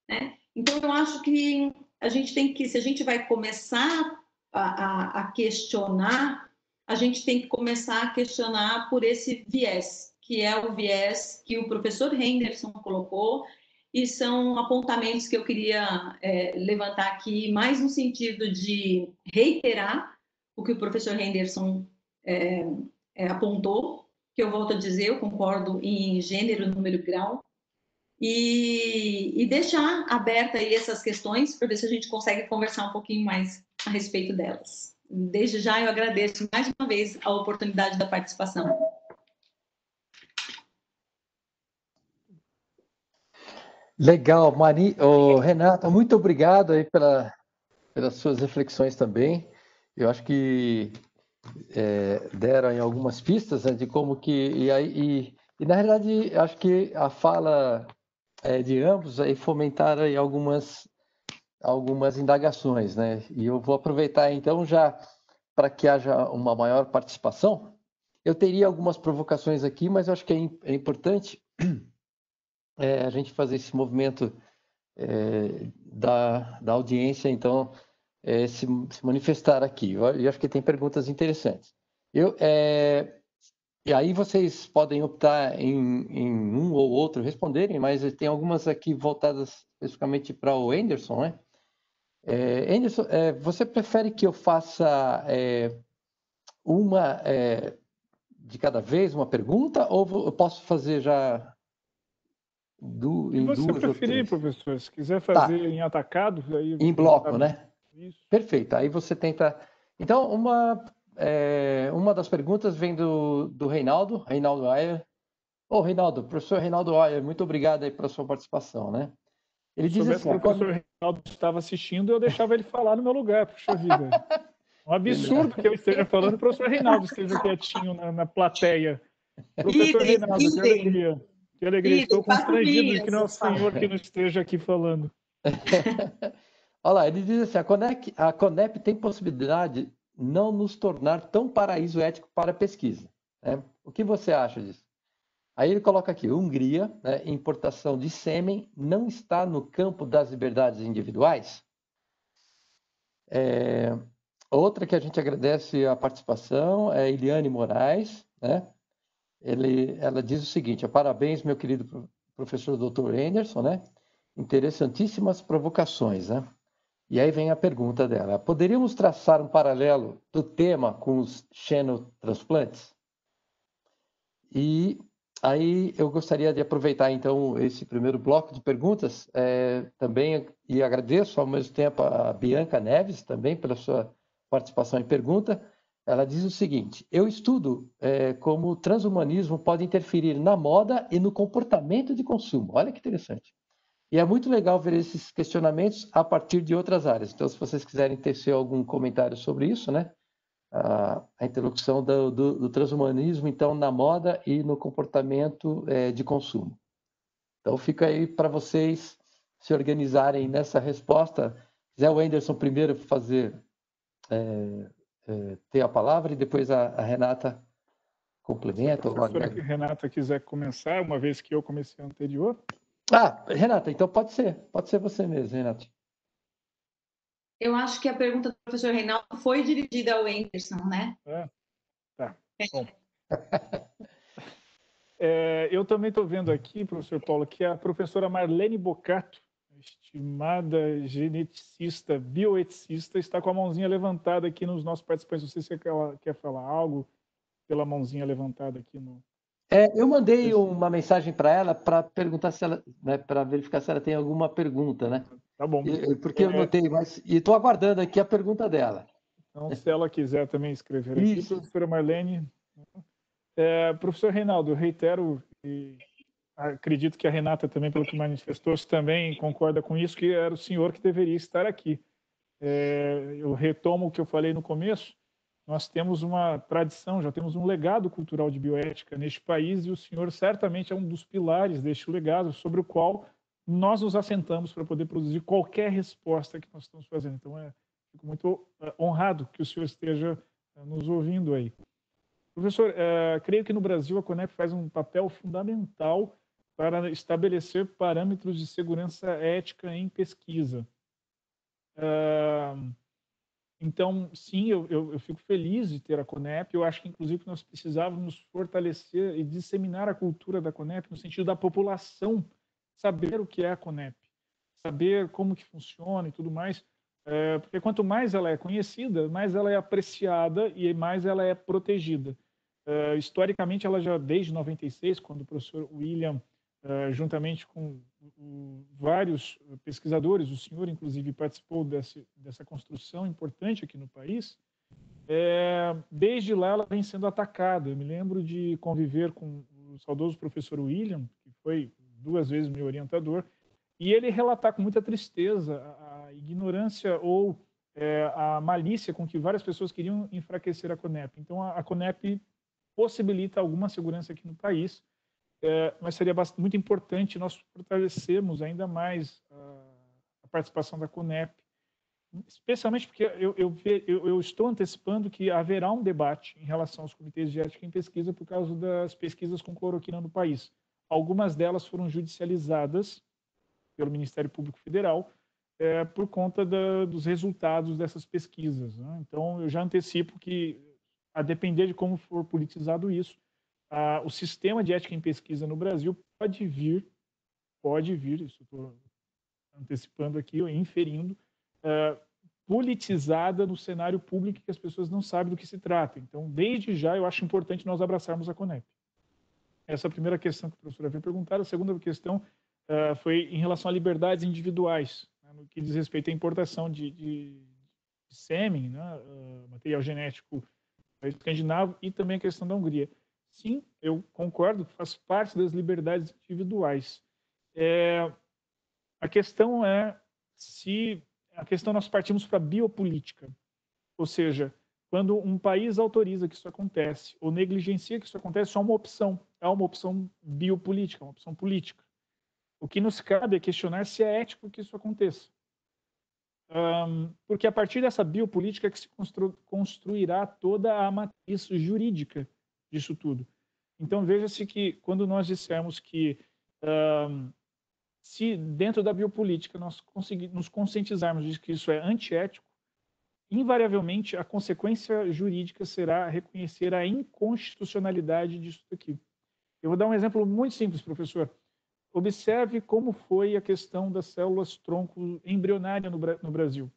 Speaker 3: né? Então, eu acho que a gente tem que, se a gente vai começar a questionar, a gente tem que começar a questionar por esse viés, que é o viés que o professor Henderson colocou, e são apontamentos que eu queria levantar aqui, mais no sentido de reiterar o que o professor Henderson apontou, que eu volto a dizer, eu concordo em gênero, número e grau, e deixar aberta aí essas questões para ver se a gente consegue conversar um pouquinho mais a respeito delas. Desde já eu agradeço mais uma vez a oportunidade da participação.
Speaker 2: Legal, Renata, muito obrigado aí pelas suas reflexões também. Eu acho que deram em algumas pistas, né, de como que... E, na realidade, acho que a fala de ambos aí fomentaram aí algumas indagações, né? E eu vou aproveitar, então, já para que haja uma maior participação. Eu teria algumas provocações aqui, mas eu acho que é importante a gente fazer esse movimento da audiência, então, se manifestar aqui. Eu acho que tem perguntas interessantes. E aí vocês podem optar em um ou outro responderem, mas tem algumas aqui voltadas especificamente para o Anderson, né? Anderson, você prefere que eu faça uma de cada vez, uma pergunta, ou eu posso fazer já
Speaker 1: Se
Speaker 2: em
Speaker 1: você
Speaker 2: duas ou
Speaker 1: preferir,
Speaker 2: três?
Speaker 1: professor, se quiser fazer
Speaker 2: Tá,
Speaker 1: em atacado, aí
Speaker 2: em
Speaker 1: quem
Speaker 2: bloco,
Speaker 1: sabe
Speaker 2: né?
Speaker 1: isso.
Speaker 2: Perfeito. Aí você tenta. Então, uma das perguntas vem do Reinaldo Ayer. Ô, Reinaldo, professor Reinaldo Ayer, muito obrigado aí pela sua participação, né? Ele
Speaker 1: Se
Speaker 2: diz
Speaker 1: soubesse
Speaker 2: assim,
Speaker 1: que o professor Reinaldo estava assistindo, eu deixava ele falar no meu lugar, puxa vida. Um absurdo que eu esteja falando e o professor Reinaldo esteja quietinho na plateia. Professor Reinaldo, que alegria. Que alegria. Estou constrangido de que não é o senhor que não esteja aqui falando.
Speaker 2: Olha lá, ele diz assim, a Conep tem possibilidade de não nos tornar tão paraíso ético para a pesquisa, né? O que você acha disso? Aí ele coloca aqui, Hungria, né, importação de sêmen não está no campo das liberdades individuais? Outra que a gente agradece a participação é Eliane Moraes, né? Ela diz o seguinte, parabéns, meu querido professor Dr. Anderson, né? Interessantíssimas provocações, né? E aí vem a pergunta dela, poderíamos traçar um paralelo do tema com os xenotransplantes? E aí eu gostaria de aproveitar, então, esse primeiro bloco de perguntas também, e agradeço ao mesmo tempo a Bianca Neves também pela sua participação e pergunta. Ela diz o seguinte, eu estudo como o transhumanismo pode interferir na moda e no comportamento de consumo. Olha que interessante. E é muito legal ver esses questionamentos a partir de outras áreas. Então, se vocês quiserem tecer algum comentário sobre isso, né? A interlocução do transhumanismo, então, na moda e no comportamento de consumo. Então, fica aí para vocês se organizarem nessa resposta. Zé Wenderson primeiro fazer, ter a palavra e depois a Renata
Speaker 1: Se a
Speaker 2: complementa.
Speaker 1: professora Renata quiser começar, uma vez que eu comecei a anterior.
Speaker 2: Renata, então pode ser você mesmo, Renata.
Speaker 3: Eu acho que a pergunta do professor Reinaldo foi dirigida ao Anderson, né?
Speaker 1: Tá. Bom. Eu também estou vendo aqui, professor Paulo, que a professora Marlene Bocato, estimada geneticista, bioeticista, está com a mãozinha levantada aqui nos nossos participantes. Não sei se ela quer falar algo pela mãozinha levantada aqui no...
Speaker 2: Eu mandei uma mensagem para ela para perguntar se ela, né, para verificar se ela tem alguma pergunta, né?
Speaker 1: Tá bom.
Speaker 2: Porque eu notei, e estou aguardando aqui a pergunta dela.
Speaker 1: Então, se ela quiser também escrever aqui,
Speaker 2: Isso.
Speaker 1: professora Marlene. Professor Reinaldo, eu reitero e acredito que a Renata também, pelo que manifestou-se, também concorda com isso, que era o senhor que deveria estar aqui. Eu retomo o que eu falei no começo, nós temos uma tradição, já temos um legado cultural de bioética neste país e o senhor certamente é um dos pilares deste legado sobre o qual nós nos assentamos para poder produzir qualquer resposta que nós estamos fazendo. Então, fico muito honrado que o senhor esteja nos ouvindo aí. Professor, creio que no Brasil a Conep faz um papel fundamental para estabelecer parâmetros de segurança ética em pesquisa. Então, sim, eu fico feliz de ter a Conep. Eu acho que, inclusive, nós precisávamos fortalecer e disseminar a cultura da Conep no sentido da população saber o que é a Conep, saber como que funciona e tudo mais, porque quanto mais ela é conhecida, mais ela é apreciada e mais ela é protegida. Historicamente, ela já desde 96, quando o professor William, juntamente com vários pesquisadores, o senhor inclusive participou dessa construção importante aqui no país, desde lá ela vem sendo atacada. Eu me lembro de conviver com o saudoso professor William, que foi 2 vezes meu orientador, e ele relatar com muita tristeza a ignorância ou a malícia com que várias pessoas queriam enfraquecer a CONEP. Então, a CONEP possibilita alguma segurança aqui no país, mas seria muito importante nós fortalecermos ainda mais a participação da CONEP, especialmente porque eu estou antecipando que haverá um debate em relação aos comitês de ética em pesquisa por causa das pesquisas com cloroquina no país. Algumas delas foram judicializadas pelo Ministério Público Federal por conta dos resultados dessas pesquisas, né? Então, eu já antecipo que, a depender de como for politizado isso, o sistema de ética em pesquisa no Brasil pode vir, isso estou antecipando aqui, ou inferindo, politizada no cenário público, que as pessoas não sabem do que se trata. Então, desde já, eu acho importante nós abraçarmos a CONEP. Essa é a primeira questão que a professora havia perguntado. A segunda questão foi em relação a liberdades individuais, né, no que diz respeito à importação de sêmen, né, material genético escandinavo, e também a questão da Hungria. Sim, eu concordo, faz parte das liberdades individuais. A questão nós partimos para a biopolítica, ou seja, quando um país autoriza que isso acontece ou negligencia que isso acontece, é uma opção biopolítica, uma opção política. O que nos cabe é questionar se é ético que isso aconteça. Porque a partir dessa biopolítica é que se construirá toda a matriz jurídica disso tudo. Então, veja-se que quando nós dissermos que se dentro da biopolítica nós nos conscientizarmos de que isso é antiético, invariavelmente a consequência jurídica será reconhecer a inconstitucionalidade disso aqui. Eu vou dar um exemplo muito simples, professor. Observe como foi a questão das células-tronco embrionária no Brasil.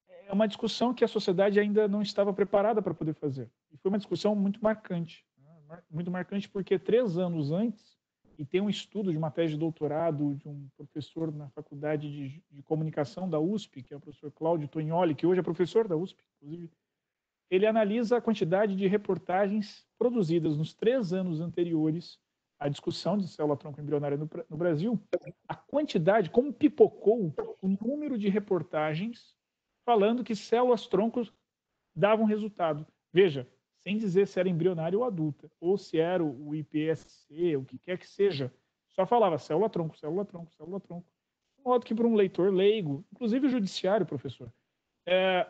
Speaker 1: É uma discussão que a sociedade ainda não estava preparada para poder fazer. E foi uma discussão muito marcante. Muito marcante porque 3 anos antes, e tem um estudo de uma tese de doutorado de um professor na Faculdade de Comunicação da USP, que é o professor Cláudio Tognoli, que hoje é professor da USP, inclusive, ele analisa a quantidade de reportagens produzidas nos 3 anos anteriores à discussão de célula-tronco embrionária no Brasil, a quantidade, como pipocou o número de reportagens falando que células-troncos davam resultado. Veja, sem dizer se era embrionária ou adulta, ou se era o iPSC, o que quer que seja, só falava célula-tronco, célula-tronco, célula-tronco. De modo que, para um leitor leigo, inclusive o judiciário, professor,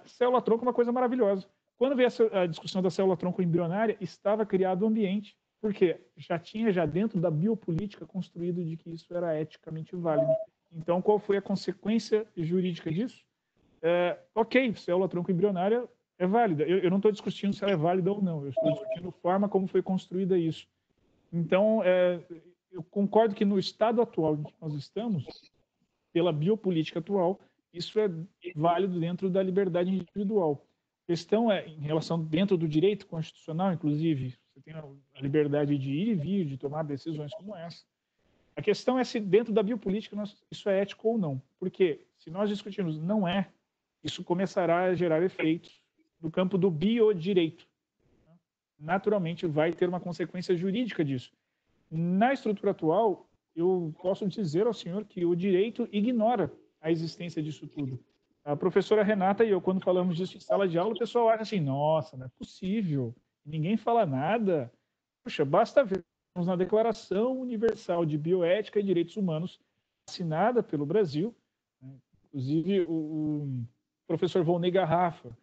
Speaker 1: célula-tronco é uma coisa maravilhosa. Quando veio a discussão da célula-tronco embrionária, estava criado um ambiente, porque já tinha dentro da biopolítica construído de que isso era eticamente válido. Então, qual foi a consequência jurídica disso? Ok, célula-tronco embrionária é válida. Eu não estou discutindo se ela é válida ou não. Eu estou discutindo a forma como foi construída isso. Então, eu concordo que no estado atual em que nós estamos, pela biopolítica atual, isso é válido dentro da liberdade individual. A questão é, em relação dentro do direito constitucional, inclusive, você tem a liberdade de ir e vir, de tomar decisões como essa. A questão é se dentro da biopolítica isso é ético ou não. Porque se nós discutirmos não é, isso começará a gerar efeitos no campo do biodireito. Naturalmente, vai ter uma consequência jurídica disso. Na estrutura atual, eu posso dizer ao senhor que o direito ignora a existência disso tudo. A professora Renata e eu, quando falamos disso em sala de aula, o pessoal acha assim, nossa, não é possível, ninguém fala nada. Puxa, basta ver na Declaração Universal de Bioética e Direitos Humanos, assinada pelo Brasil, né? Inclusive o professor Volney Garrafa,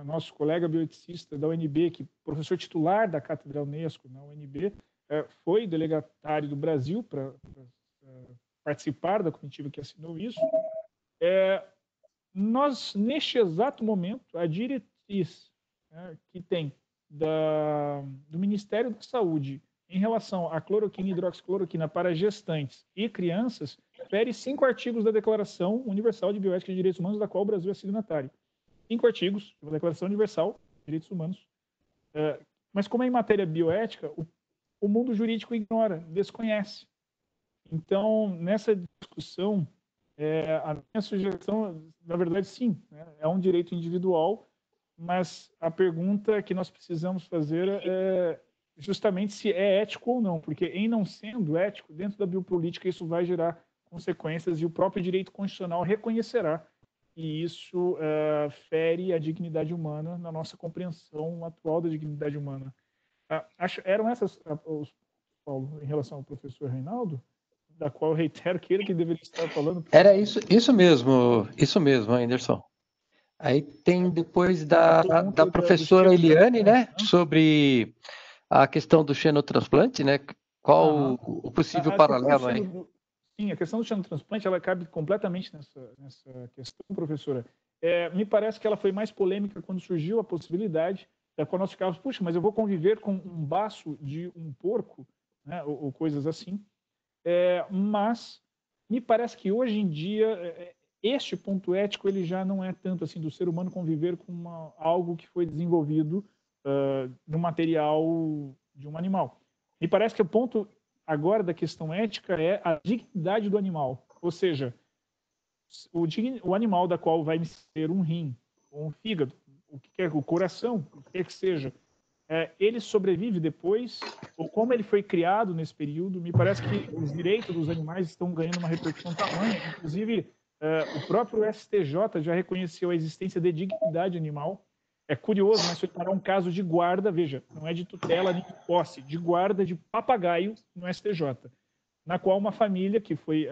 Speaker 1: nosso colega bioeticista da UNB, que professor titular da Cátedra Unesco na UNB, foi delegatário do Brasil para participar da comitiva que assinou isso. Nós, neste exato momento, a diretriz que tem do Ministério da Saúde em relação à cloroquina e hidroxicloroquina para gestantes e crianças, fere 5 artigos da Declaração Universal de Bioética e Direitos Humanos, da qual o Brasil é signatário. 5 artigos da Declaração Universal de Direitos Humanos. Mas como é em matéria bioética, o mundo jurídico ignora, desconhece. Então, nessa discussão, a minha sugestão, na verdade, sim, é um direito individual, mas a pergunta que nós precisamos fazer é justamente se é ético ou não, porque em não sendo ético, dentro da biopolítica, isso vai gerar consequências e o próprio direito constitucional reconhecerá e isso fere a dignidade humana na nossa compreensão atual da dignidade humana. Eram essas, Paulo, em relação ao professor Reinaldo, da qual eu reitero que ele que deveria estar falando.
Speaker 2: Era isso mesmo, Anderson. Aí tem depois da professora Eliane, né, sobre a questão do xenotransplante, né, qual o possível paralelo aí?
Speaker 1: Sim, a questão do xenotransplante, ela cabe completamente nessa questão, professora. Me parece que ela foi mais polêmica quando surgiu a possibilidade, da qual nós ficávamos, puxa, mas eu vou conviver com um baço de um porco, né, ou coisas assim. Mas me parece que hoje em dia este ponto ético ele já não é tanto assim do ser humano conviver com algo que foi desenvolvido no material de um animal. Me parece que o ponto agora da questão ética é a dignidade do animal, ou seja, o animal da qual vai ser um rim, ou um fígado, o que quer, o coração, o que quer que seja, ele sobrevive depois, ou como ele foi criado nesse período. Me parece que os direitos dos animais estão ganhando uma repercussão tamanha. Inclusive, o próprio STJ já reconheceu a existência de dignidade animal. É curioso, mas foi para um caso de guarda, veja, não é de tutela nem de posse, de guarda de papagaio no STJ, na qual uma família que foi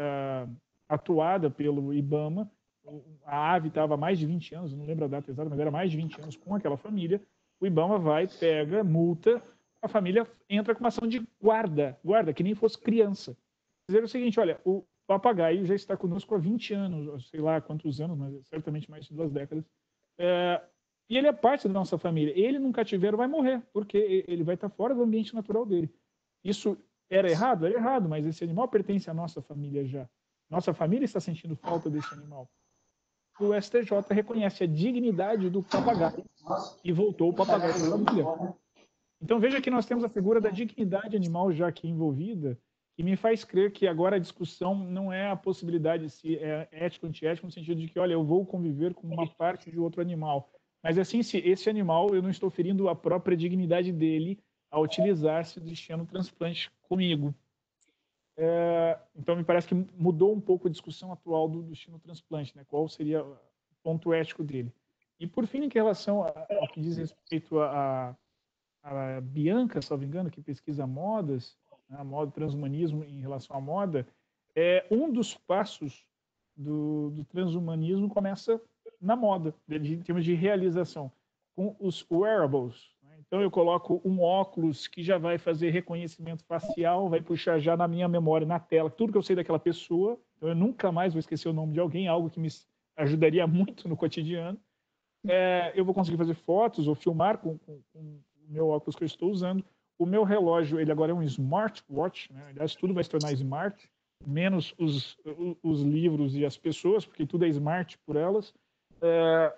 Speaker 1: atuada pelo IBAMA, a ave estava há mais de 20 anos, não lembro a data exata, mas era mais de 20 anos com aquela família. O IBAMA vai, pega, multa, a família entra com uma ação de guarda, que nem fosse criança. Dizer o seguinte, olha, o papagaio já está conosco há 20 anos, sei lá quantos anos, mas certamente mais de 2 décadas, e ele é parte da nossa família. Ele num cativeiro vai morrer, porque ele vai estar fora do ambiente natural dele. Isso era errado? Era errado, mas esse animal pertence à nossa família já. Nossa família está sentindo falta desse animal. O STJ reconhece a dignidade do papagaio e voltou o papagaio para a família. Então veja que nós temos a figura da dignidade animal já aqui envolvida, e me faz crer que agora a discussão não é a possibilidade se é ético ou antiético, no sentido de que, olha, eu vou conviver com uma parte de outro animal, mas assim, se esse animal eu não estou ferindo a própria dignidade dele ao utilizar-se do xenotransplante comigo. Então me parece que mudou um pouco a discussão atual do xenotransplante, né? Qual seria o ponto ético dele. E por fim, em relação ao que diz respeito a Bianca, se não me engano, que pesquisa modas, né, a moda, transhumanismo em relação à moda, um dos passos do transhumanismo começa na moda, em termos de realização, com os wearables. Né? Então eu coloco um óculos que já vai fazer reconhecimento facial, vai puxar já na minha memória, na tela, tudo que eu sei daquela pessoa, então eu nunca mais vou esquecer o nome de alguém, algo que me ajudaria muito no cotidiano. Eu vou conseguir fazer fotos ou filmar com o meu óculos que eu estou usando. O meu relógio, ele agora é um smartwatch, né? Aliás, tudo vai se tornar smart, menos os livros e as pessoas, porque tudo é smart por elas.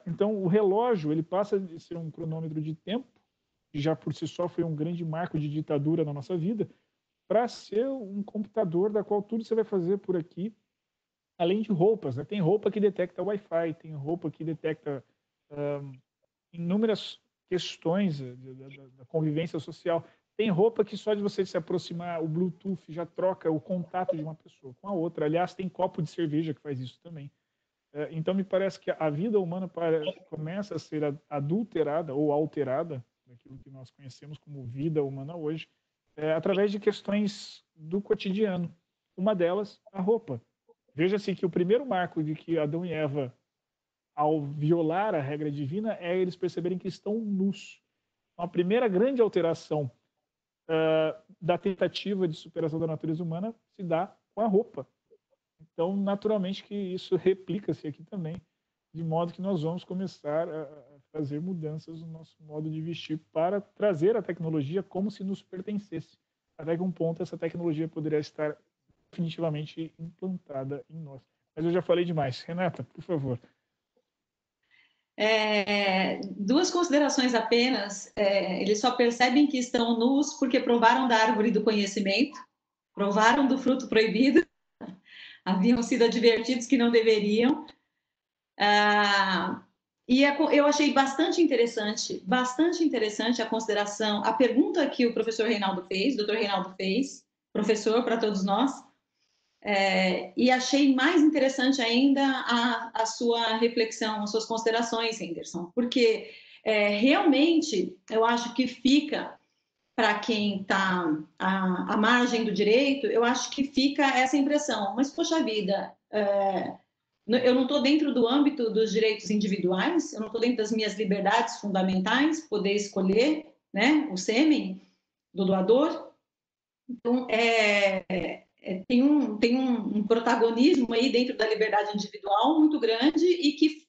Speaker 1: Então, o relógio, ele passa de ser um cronômetro de tempo, que já por si só foi um grande marco de ditadura na nossa vida, para ser um computador da qual tudo você vai fazer por aqui, além de roupas. Né? Tem roupa que detecta Wi-Fi, tem roupa que detecta inúmeras questões da convivência social. Tem roupa que só de você se aproximar, o Bluetooth já troca o contato de uma pessoa com a outra. Aliás, tem copo de cerveja que faz isso também. Então, me parece que a vida humana começa a ser adulterada ou alterada, daquilo que nós conhecemos como vida humana hoje, através de questões do cotidiano. Uma delas, a roupa. Veja-se que o primeiro marco de que Adão e Eva, ao violar a regra divina, é eles perceberem que estão nus. A primeira grande alteração da tentativa de superação da natureza humana se dá com a roupa. Então, naturalmente que isso replica-se aqui também, de modo que nós vamos começar a fazer mudanças no nosso modo de vestir para trazer a tecnologia como se nos pertencesse. Até que um ponto essa tecnologia poderia estar definitivamente implantada em nós. Mas eu já falei demais. Renata, por favor.
Speaker 3: Duas considerações apenas. Eles só percebem que estão nus porque provaram da árvore do conhecimento, provaram do fruto proibido, haviam sido advertidos que não deveriam. E eu achei bastante interessante a consideração, a pergunta que o professor Reinaldo fez, doutor Reinaldo fez, professor para todos nós, E achei mais interessante ainda a sua reflexão, as suas considerações, Henderson, porque realmente eu acho que fica, para quem está à margem do direito, eu acho que fica essa impressão, mas, poxa vida, eu não estou dentro do âmbito dos direitos individuais, eu não estou dentro das minhas liberdades fundamentais, poder escolher, né, o sêmen do doador. Então, tem um protagonismo aí dentro da liberdade individual muito grande e que,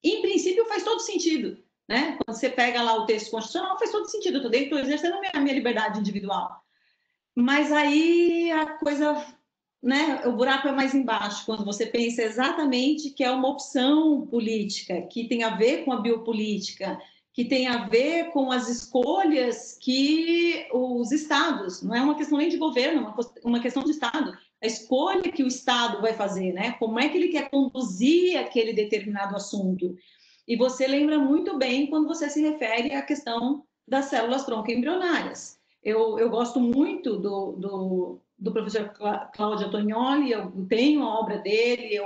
Speaker 3: em princípio, faz todo sentido, né? Quando você pega lá o texto constitucional, faz todo sentido, eu estou exercendo a minha liberdade individual. Mas aí a coisa, né, o buraco é mais embaixo, quando você pensa exatamente que é uma opção política, que tem a ver com a biopolítica, que tem a ver com as escolhas que os estados, não é uma questão nem de governo, é uma questão de estado, a escolha que o estado vai fazer, né? Como é que ele quer conduzir aquele determinado assunto. E você lembra muito bem quando você se refere à questão das células tronco embrionárias. Eu gosto muito do professor Cláudio Antonioli, eu tenho a obra dele,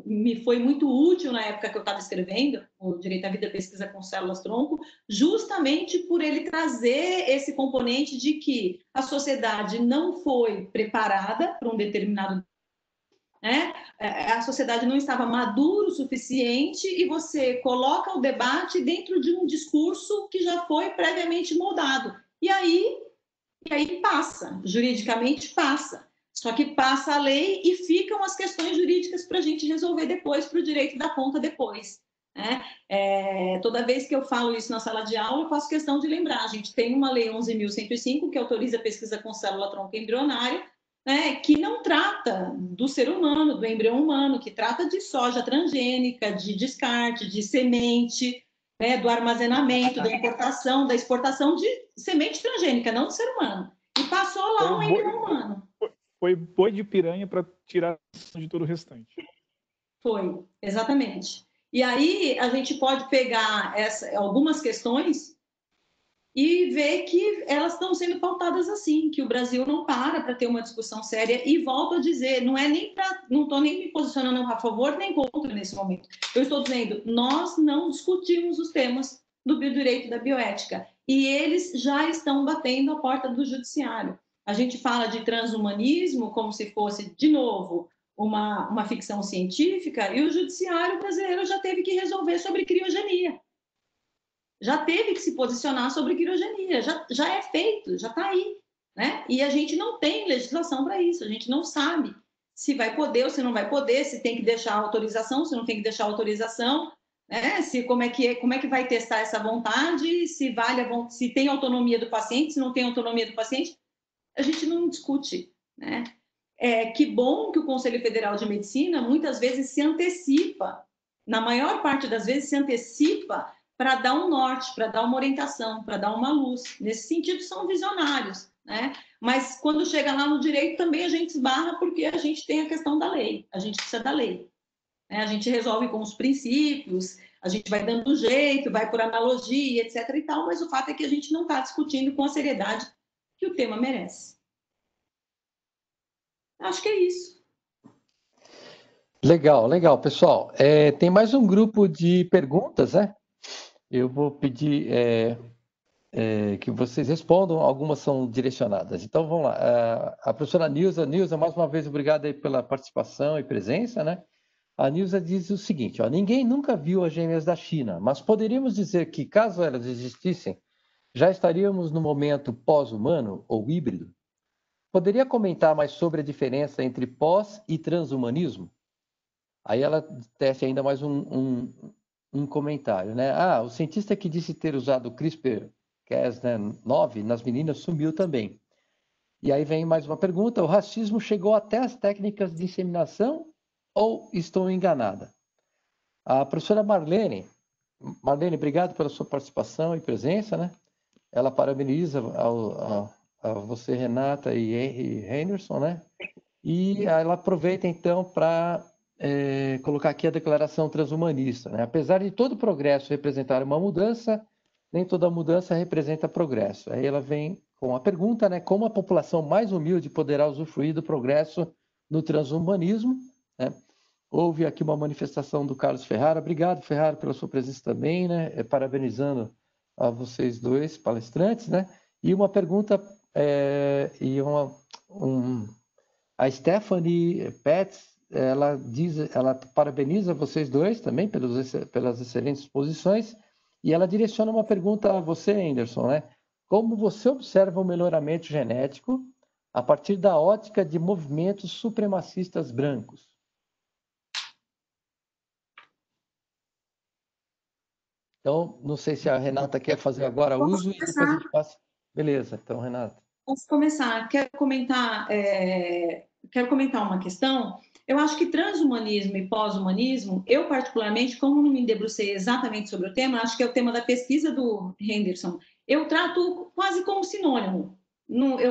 Speaker 3: me foi muito útil na época que eu estava escrevendo o Direito à Vida, Pesquisa com Células Tronco, justamente por ele trazer esse componente de que a sociedade não foi preparada para um determinado, né? A sociedade não estava madura o suficiente e você coloca o debate dentro de um discurso que já foi previamente moldado. E aí passa, juridicamente passa. Só que passa a lei e ficam as questões jurídicas para a gente resolver depois, para o direito dar conta depois. Né? Toda vez que eu falo isso na sala de aula, eu faço questão de lembrar. A gente tem uma lei 11.105 que autoriza a pesquisa com célula tronco embrionária, né, que não trata do ser humano, do embrião humano, que trata de soja transgênica, de descarte, de semente, né, do armazenamento, da importação, da exportação de semente transgênica, não do ser humano. E passou lá um embrião humano.
Speaker 1: Foi boi de piranha para tirar de todo o restante.
Speaker 3: Foi, exatamente. E aí a gente pode pegar algumas questões e ver que elas estão sendo pautadas assim, que o Brasil não para ter uma discussão séria. E volto a dizer, não estou nem me posicionando a favor nem contra nesse momento. Eu estou dizendo, nós não discutimos os temas do biodireito e da bioética, e eles já estão batendo a porta do judiciário. A gente fala de transhumanismo como se fosse, de novo, uma ficção científica, e o judiciário brasileiro já teve que resolver sobre criogenia. Já teve que se posicionar sobre criogenia, já é feito, já está aí, né? E a gente não tem legislação para isso, a gente não sabe se vai poder ou se não vai poder, se tem que deixar autorização, se não tem que deixar autorização, né? Como é que vai testar essa vontade, se tem autonomia do paciente, se não tem autonomia do paciente, a gente não discute, né? Que bom que o Conselho Federal de Medicina muitas vezes se antecipa, na maior parte das vezes se antecipa para dar um norte, para dar uma orientação, para dar uma luz. Nesse sentido, são visionários, né? Mas quando chega lá no direito, também a gente esbarra porque a gente tem a questão da lei, a gente precisa da lei. Né? A gente resolve com os princípios, a gente vai dando jeito, vai por analogia, etc. e tal, mas o fato é que a gente não está discutindo com a seriedade que o tema merece. Acho que é isso.
Speaker 2: Legal, legal, pessoal. Tem mais um grupo de perguntas, né? Eu vou pedir que vocês respondam, algumas são direcionadas. Então, vamos lá. A professora Nilza, mais uma vez, obrigado aí pela participação e presença, né? A Nilza diz o seguinte, ó, ninguém nunca viu as gêmeas da China, mas poderíamos dizer que, caso elas existissem, já estaríamos no momento pós-humano ou híbrido? Poderia comentar mais sobre a diferença entre pós e transhumanismo? Aí ela tece ainda mais um comentário, né? O cientista que disse ter usado o CRISPR-Cas9 nas meninas sumiu também. E aí vem mais uma pergunta, o racismo chegou até as técnicas de inseminação ou estou enganada? A professora Marlene, obrigado pela sua participação e presença, né? Ela parabeniza a você, Renata e Henderson, né? E ela aproveita então para colocar aqui a declaração transhumanista, né? Apesar de todo progresso representar uma mudança, nem toda mudança representa progresso. Aí ela vem com a pergunta, né? Como a população mais humilde poderá usufruir do progresso no transhumanismo, né? Houve aqui uma manifestação do Carlos Ferrara. Obrigado, Ferrara, pela sua presença também, né? Parabenizando a vocês dois palestrantes, né? E uma pergunta, a Stephanie Petz, ela parabeniza vocês dois também pelas excelentes exposições, e ela direciona uma pergunta a você, Anderson, né? Como você observa o melhoramento genético a partir da ótica de movimentos supremacistas brancos? Então, não sei se a Renata quer fazer agora uso e depois a gente passa. Beleza, então, Renata.
Speaker 3: Posso começar. Quero comentar uma questão. Eu acho que transhumanismo e pós-humanismo, eu particularmente, como não me debrucei exatamente sobre o tema, acho que é o tema da pesquisa do Henderson, eu trato quase como sinônimo.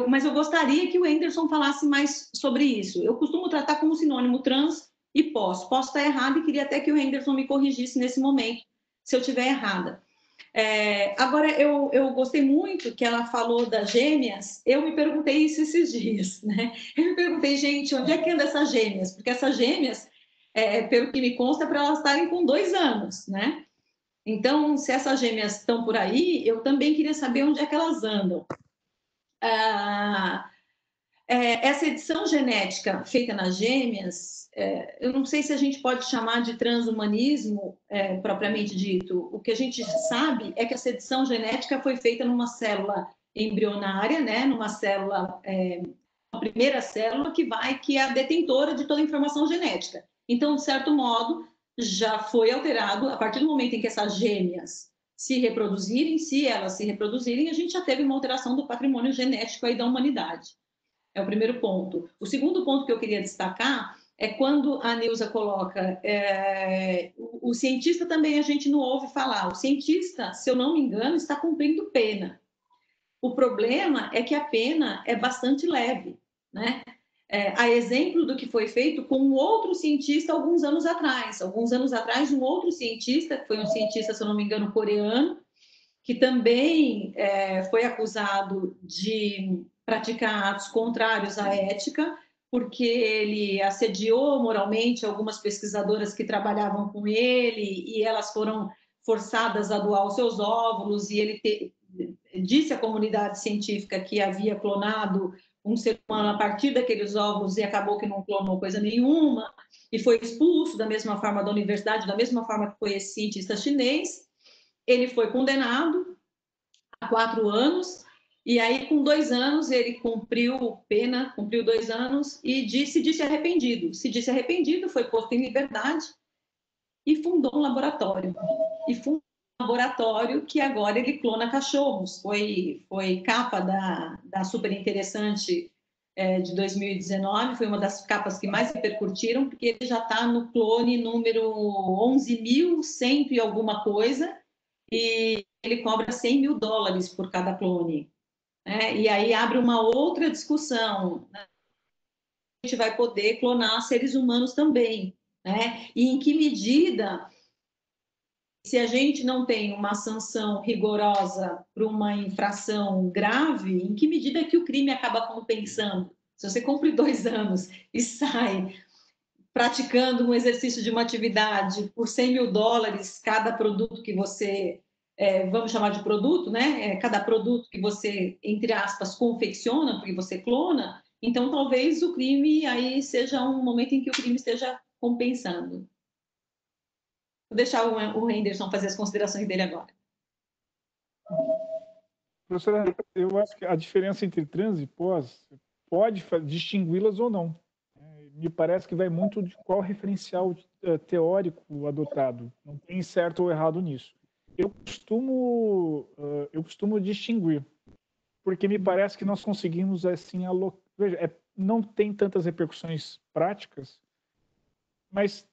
Speaker 3: Mas eu gostaria que o Henderson falasse mais sobre isso. Eu costumo tratar como sinônimo trans e pós. Posso estar errado e queria até que o Henderson me corrigisse nesse momento, se eu estiver errada. Agora, eu gostei muito que ela falou das gêmeas. Eu me perguntei isso esses dias, né? Eu me perguntei, gente, onde é que anda essas gêmeas? Porque essas gêmeas, pelo que me consta, é para elas estarem com 2 anos, né? Então, se essas gêmeas estão por aí, eu também queria saber onde é que elas andam. Essa edição genética feita nas gêmeas, eu não sei se a gente pode chamar de transhumanismo propriamente dito. O que a gente sabe é que essa edição genética foi feita numa célula embrionária, né? Numa célula, a primeira célula que é a detentora de toda a informação genética. Então, de certo modo, já foi alterado a partir do momento em que essas gêmeas se reproduzirem, se elas se reproduzirem, a gente já teve uma alteração do patrimônio genético aí da humanidade. É o primeiro ponto. O segundo ponto que eu queria destacar é quando a Nilza coloca o cientista também a gente não ouve falar. O cientista, se eu não me engano, está cumprindo pena. O problema é que a pena é bastante leve, né? A exemplo do que foi feito com um outro cientista alguns anos atrás. Alguns anos atrás, um outro cientista, que foi um cientista, se eu não me engano, coreano, que também foi acusado de praticar atos contrários à ética, porque ele assediou moralmente algumas pesquisadoras que trabalhavam com ele e elas foram forçadas a doar os seus óvulos, e ele disse à comunidade científica que havia clonado um ser humano a partir daqueles óvulos e acabou que não clonou coisa nenhuma, e foi expulso da mesma forma da universidade, da mesma forma que foi esse cientista chinês. Ele foi condenado a 4 anos, e aí, com 2 anos, ele cumpriu pena, cumpriu 2 anos, e se disse arrependido. Se disse arrependido, foi posto em liberdade e fundou um laboratório. E fundou um laboratório que agora ele clona cachorros. Foi capa da Super Interessante de 2019, foi uma das capas que mais repercutiram, porque ele já está no clone número 11.100 e alguma coisa, e ele cobra $100.000 por cada clone. E aí abre uma outra discussão, né? A gente vai poder clonar seres humanos também, né? E em que medida, se a gente não tem uma sanção rigorosa para uma infração grave, em que medida que o crime acaba compensando? Se você cumpre 2 anos e sai praticando um exercício de uma atividade por $100.000 cada produto que você, vamos chamar de produto, né? Cada produto que você, entre aspas, confecciona, porque você clona, então talvez o crime aí seja um momento em que o crime esteja compensando. Vou deixar o Henderson fazer as considerações dele agora.
Speaker 1: Professora, eu acho que a diferença entre trans e pós pode distingui-las ou não. Me parece que vai muito de qual referencial teórico adotado. Não tem certo ou errado nisso. Eu costumo distinguir, porque me parece que nós conseguimos assim veja, não tem tantas repercussões práticas, mas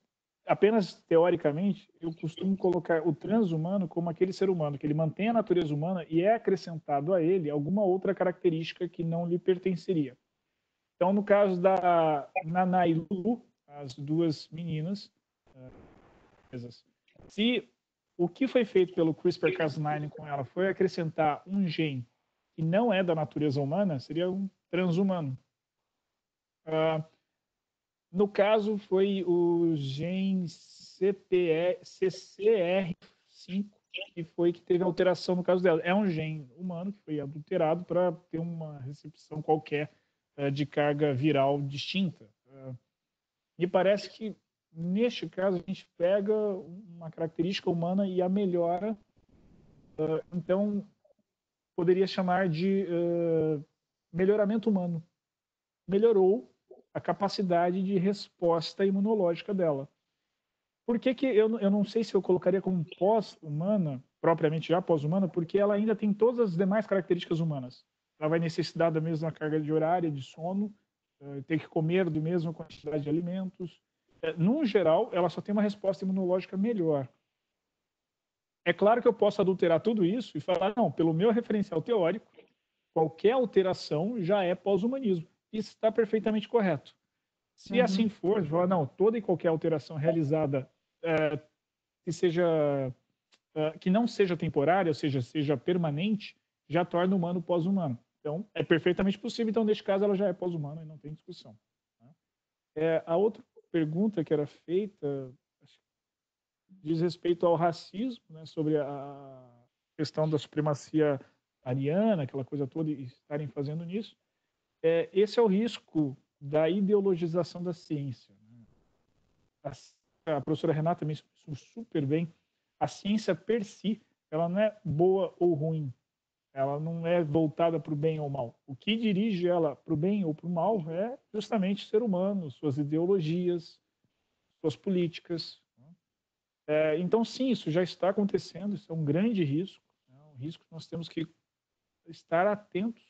Speaker 1: apenas teoricamente eu costumo colocar o transhumano como aquele ser humano que ele mantém a natureza humana e é acrescentado a ele alguma outra característica que não lhe pertenceria. Então, no caso da Naná e Lulu, as duas meninas, se o que foi feito pelo CRISPR-Cas9 com ela foi acrescentar um gene que não é da natureza humana, seria um transhumano. No caso, foi o gene CCR5 que foi que teve alteração no caso dela. É um gene humano que foi adulterado para ter uma recepção qualquer de carga viral distinta. Me parece que, neste caso, a gente pega uma característica humana e a melhora. Então, poderia chamar de melhoramento humano. Melhorou a capacidade de resposta imunológica dela. Por que eu não sei se eu colocaria como pós-humana, propriamente já pós-humana, porque ela ainda tem todas as demais características humanas. Ela vai necessitar da mesma carga de horária, de sono, ter que comer do mesma quantidade de alimentos. No geral, ela só tem uma resposta imunológica melhor. É claro que eu posso adulterar tudo isso e falar, não, pelo meu referencial teórico, qualquer alteração já é pós-humanismo. Isso está perfeitamente correto. Se assim for, não, toda e qualquer alteração realizada que não seja temporária, ou seja permanente, já torna o humano pós-humano. Então, é perfeitamente possível. Então, neste caso, ela já é pós-humana e não tem discussão. A outra pergunta que era feita diz respeito ao racismo, né, sobre a questão da supremacia ariana, aquela coisa toda, e estarem fazendo nisso. Esse é o risco da ideologização da ciência. A professora Renata me explicou super bem. A ciência per si, ela não é boa ou ruim. Ela não é voltada para o bem ou mal. O que dirige ela para o bem ou para o mal é justamente o ser humano, suas ideologias, suas políticas. Então, sim, isso já está acontecendo. Isso é um grande risco. Um risco que nós temos que estar atentos,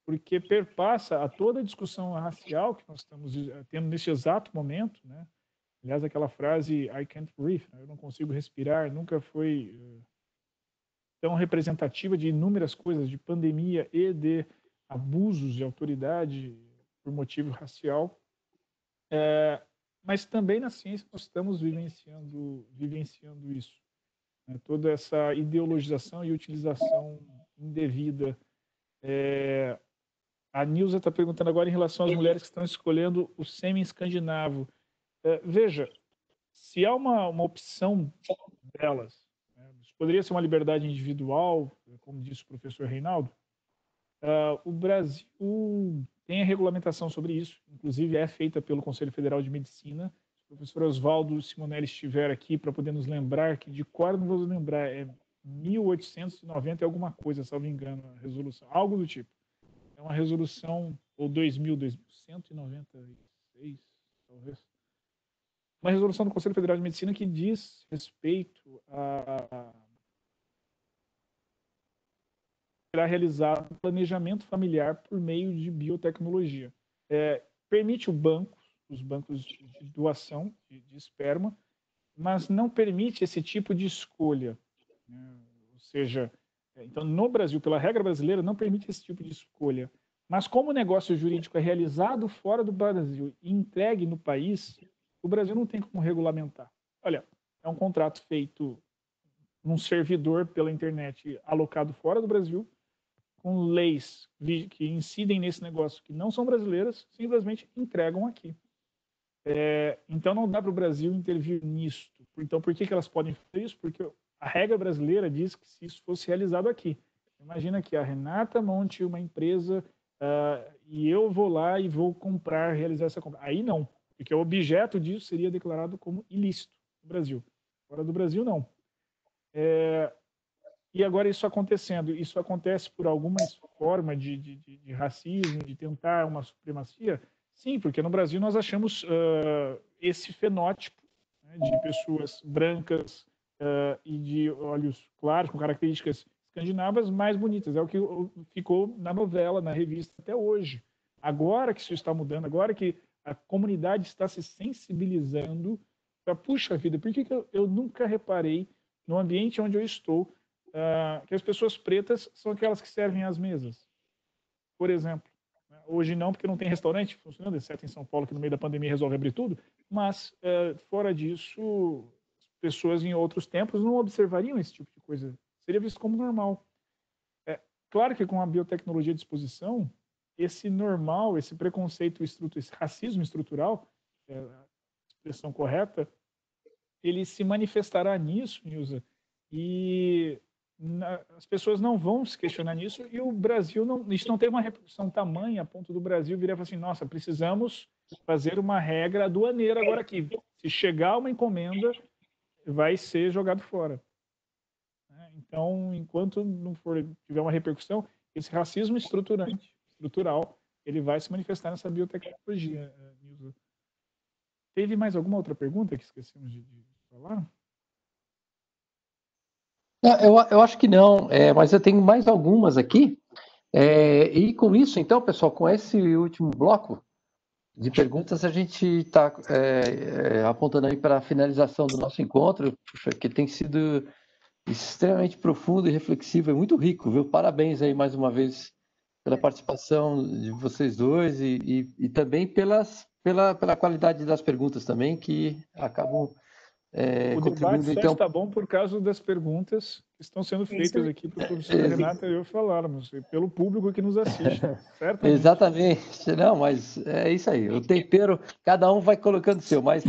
Speaker 1: porque perpassa a toda a discussão racial que nós estamos tendo nesse exato momento, né? Aliás, aquela frase I can't breathe, eu não consigo respirar, nunca foi tão representativa de inúmeras coisas, de pandemia e de abusos de autoridade por motivo racial. Mas também na ciência nós estamos vivenciando isso. Né? Toda essa ideologização e utilização indevida. A Nilza está perguntando agora em relação às mulheres que estão escolhendo o semi-escandinavo. Veja, se há uma opção delas, né, poderia ser uma liberdade individual, como disse o professor Reinaldo, o Brasil tem a regulamentação sobre isso, inclusive é feita pelo Conselho Federal de Medicina. Se o professor Oswaldo Simonelli estiver aqui para poder nos lembrar, que de cor não vou lembrar, é 1890 e alguma coisa, salvo engano, a resolução, algo do tipo. É uma resolução, ou 2196, talvez. Uma resolução do Conselho Federal de Medicina que diz respeito a será realizado planejamento familiar por meio de biotecnologia. Permite os bancos de doação de esperma, mas não permite esse tipo de escolha. Né? Ou seja, então no Brasil, pela regra brasileira, não permite esse tipo de escolha. Mas como o negócio jurídico é realizado fora do Brasil e entregue no país, o Brasil não tem como regulamentar. Olha, é um contrato feito num servidor pela internet alocado fora do Brasil, com leis que incidem nesse negócio que não são brasileiras, simplesmente entregam aqui. Então não dá para o Brasil intervir nisso. Então por que elas podem fazer isso? Porque a regra brasileira diz que se isso fosse realizado aqui, imagina que a Renata monte uma empresa e eu vou lá e vou realizar essa compra. Aí não, porque o objeto disso seria declarado como ilícito no Brasil. Fora do Brasil, não. E agora isso acontecendo, isso acontece por alguma forma de racismo, de tentar uma supremacia? Sim, porque no Brasil nós achamos esse fenótipo, né, de pessoas brancas e de olhos claros, com características escandinavas mais bonitas. É o que ficou na novela, na revista até hoje. Agora que isso está mudando, agora que a comunidade está se sensibilizando para, puxa vida, por que eu nunca reparei no ambiente onde eu estou que as pessoas pretas são aquelas que servem às mesas, por exemplo. Hoje não, porque não tem restaurante funcionando, exceto em São Paulo, que no meio da pandemia resolve abrir tudo, mas fora disso, pessoas em outros tempos não observariam esse tipo de coisa. Seria visto como normal. Claro que com a biotecnologia à disposição, esse normal, esse preconceito, esse racismo estrutural a expressão correta, ele se manifestará nisso, Nilza, e as pessoas não vão se questionar nisso, e o Brasil isso não tem uma repercussão tamanha a ponto do Brasil virar e falar assim, nossa, precisamos fazer uma regra aduaneira agora aqui. Se chegar uma encomenda, vai ser jogado fora. Então, enquanto não tiver uma repercussão, esse racismo estrutural, ele vai se manifestar nessa biotecnologia, Nilza. Teve mais alguma outra pergunta que esquecemos de falar?
Speaker 2: Não, eu acho que não, mas eu tenho mais algumas aqui. E com isso, então, pessoal, com esse último bloco de perguntas, a gente está apontando aí para a finalização do nosso encontro, que tem sido extremamente profundo e reflexivo, é muito rico, viu? Parabéns aí mais uma vez pela participação de vocês dois e também pela qualidade das perguntas também, que acabam
Speaker 1: o debate só então está bom por causa das perguntas que estão sendo feitas aqui para o professor Renato e eu falarmos, pelo público que nos assiste. Certamente.
Speaker 2: Exatamente. Não, mas é isso aí. O tempero, cada um vai colocando o seu, mas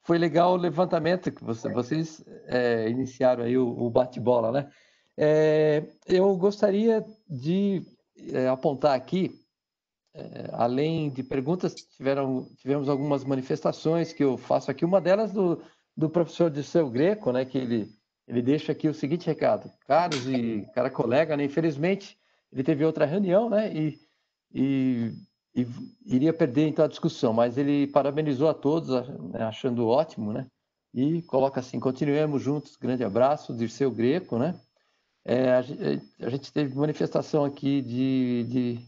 Speaker 2: foi legal o levantamento que vocês iniciaram aí o bate-bola, né? Eu gostaria de apontar aqui, além de perguntas, tivemos algumas manifestações que eu faço aqui. Uma delas do professor Dirceu Greco, né? Que ele deixa aqui o seguinte recado: caros e cara colega, né? Infelizmente ele teve outra reunião, né? E iria perder então a discussão, mas ele parabenizou a todos, né, achando ótimo, né? E coloca assim: continuemos juntos, grande abraço, Dirceu Greco, né? A gente teve manifestação aqui de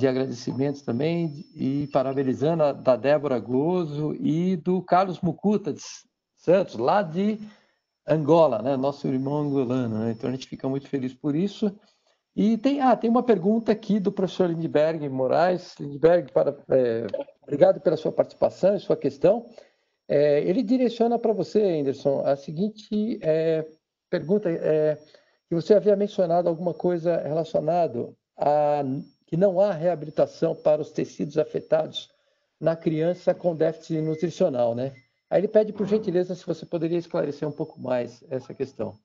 Speaker 2: agradecimentos também e parabenizando da Débora Gozo e do Carlos Mucuta de Santos, lá de Angola, né? Nosso irmão angolano, né? Então a gente fica muito feliz por isso. E tem uma pergunta aqui do professor Lindbergh Moraes. Lindbergh, obrigado pela sua participação e sua questão. Ele direciona para você, Anderson, a seguinte pergunta, que você havia mencionado alguma coisa relacionada a que não há reabilitação para os tecidos afetados na criança com déficit nutricional, né? Aí ele pede, por gentileza, se você poderia esclarecer um pouco mais essa questão.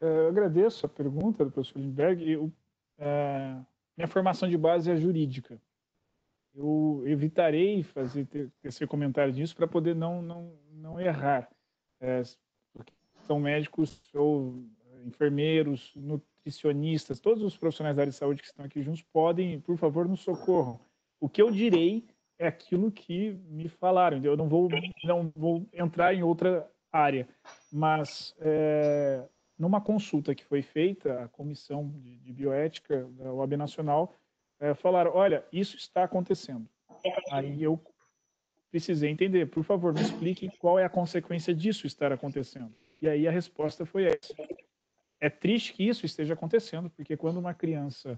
Speaker 1: Eu agradeço a pergunta do professor Lindbergh. Minha formação de base é jurídica. Eu evitarei ter esse comentário nisso para poder não errar. Porque são médicos ou enfermeiros, nutricionistas, todos os profissionais da área de saúde que estão aqui juntos podem, por favor, nos socorram. O que eu direi é aquilo que me falaram. Eu não vou entrar em outra área, mas numa consulta que foi feita, a Comissão de Bioética da OAB Nacional falaram, olha, isso está acontecendo. Aí eu precisei entender, por favor, me explique qual é a consequência disso estar acontecendo. E aí a resposta foi essa. É triste que isso esteja acontecendo, porque quando uma criança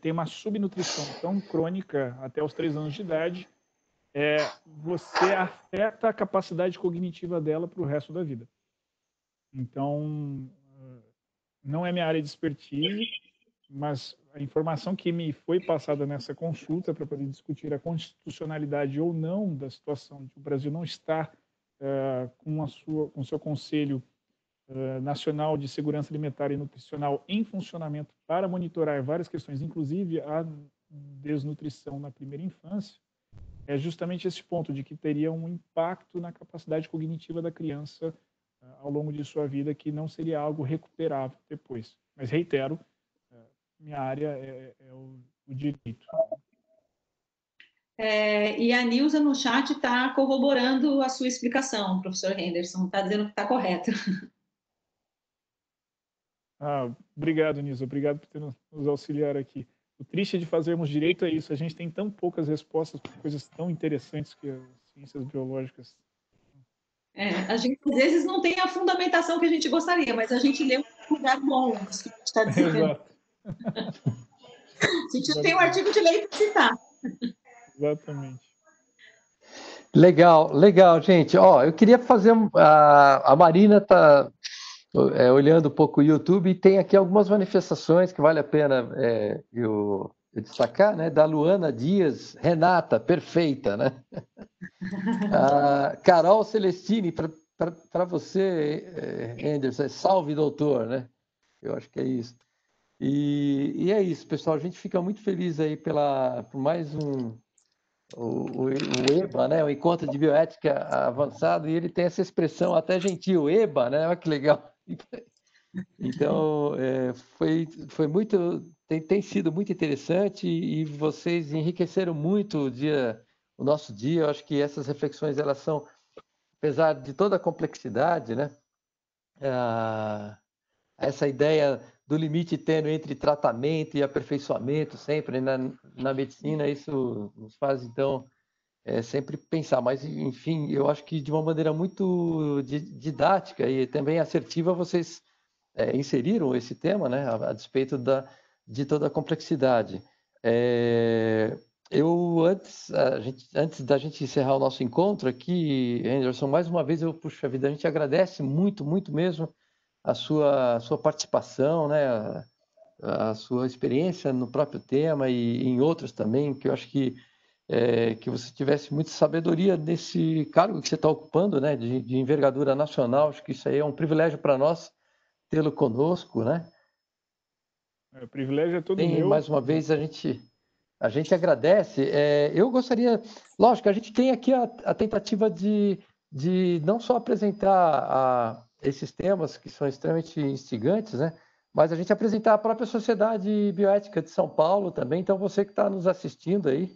Speaker 1: tem uma subnutrição tão crônica até os 3 anos de idade, você afeta a capacidade cognitiva dela para o resto da vida. Então, não é minha área de expertise, mas a informação que me foi passada nessa consulta para poder discutir a constitucionalidade ou não da situação de o Brasil não estar com o seu Conselho Nacional de Segurança Alimentar e Nutricional em funcionamento para monitorar várias questões, inclusive a desnutrição na primeira infância, é justamente esse ponto de que teria um impacto na capacidade cognitiva da criança ao longo de sua vida que não seria algo recuperável depois. Mas reitero, minha área é o direito.
Speaker 3: E a Nilza no chat está corroborando a sua explicação, professor Henderson, está dizendo que está correto.
Speaker 1: Obrigado, Nilza, obrigado por ter nos auxiliar aqui. O triste de fazermos direito é isso, a gente tem tão poucas respostas para coisas tão interessantes que as ciências biológicas.
Speaker 3: A gente às vezes não tem a fundamentação que a gente gostaria, mas a gente lê um lugar bom, isso que a gente está dizendo.
Speaker 1: Exato.
Speaker 3: A gente tem um artigo de lei para citar.
Speaker 1: Exatamente.
Speaker 2: Legal, gente. Eu queria fazer... A Marina está olhando um pouco o YouTube e tem aqui algumas manifestações que vale a pena eu destacar, né, da Luana Dias, Renata, perfeita, né? A Carol Celestini, para você, Anderson, salve, doutor, né? Eu acho que é isso. E é isso, pessoal. A gente fica muito feliz aí por mais o EBA, né? O Encontro de Bioética Avançado, e ele tem essa expressão até gentil, EBA, né? Olha que legal. Então, foi muito, tem sido muito interessante e vocês enriqueceram muito o nosso dia. Eu acho que essas reflexões, elas são, apesar de toda a complexidade, né? Essa ideia do limite tênue entre tratamento e aperfeiçoamento sempre na medicina, isso nos faz, então, sempre pensar. Mas, enfim, eu acho que de uma maneira muito didática e também assertiva, vocês inseriram esse tema, né, a despeito de toda a complexidade. Antes da gente encerrar o nosso encontro aqui, Anderson, mais uma vez puxa vida, a gente agradece muito, muito mesmo a sua participação, né, a sua experiência no próprio tema e em outros também, que eu acho que você tivesse muita sabedoria nesse cargo que você está ocupando, né, de envergadura nacional. Acho que isso aí é um privilégio para nós tê-lo conosco, né?
Speaker 1: O privilégio é todo meu.
Speaker 2: Mais uma vez, a gente agradece. Eu gostaria, lógico, a gente tem aqui a tentativa de não só apresentar esses temas que são extremamente instigantes, né? Mas a gente apresentar a própria Sociedade Bioética de São Paulo também. Então, você que está nos assistindo aí,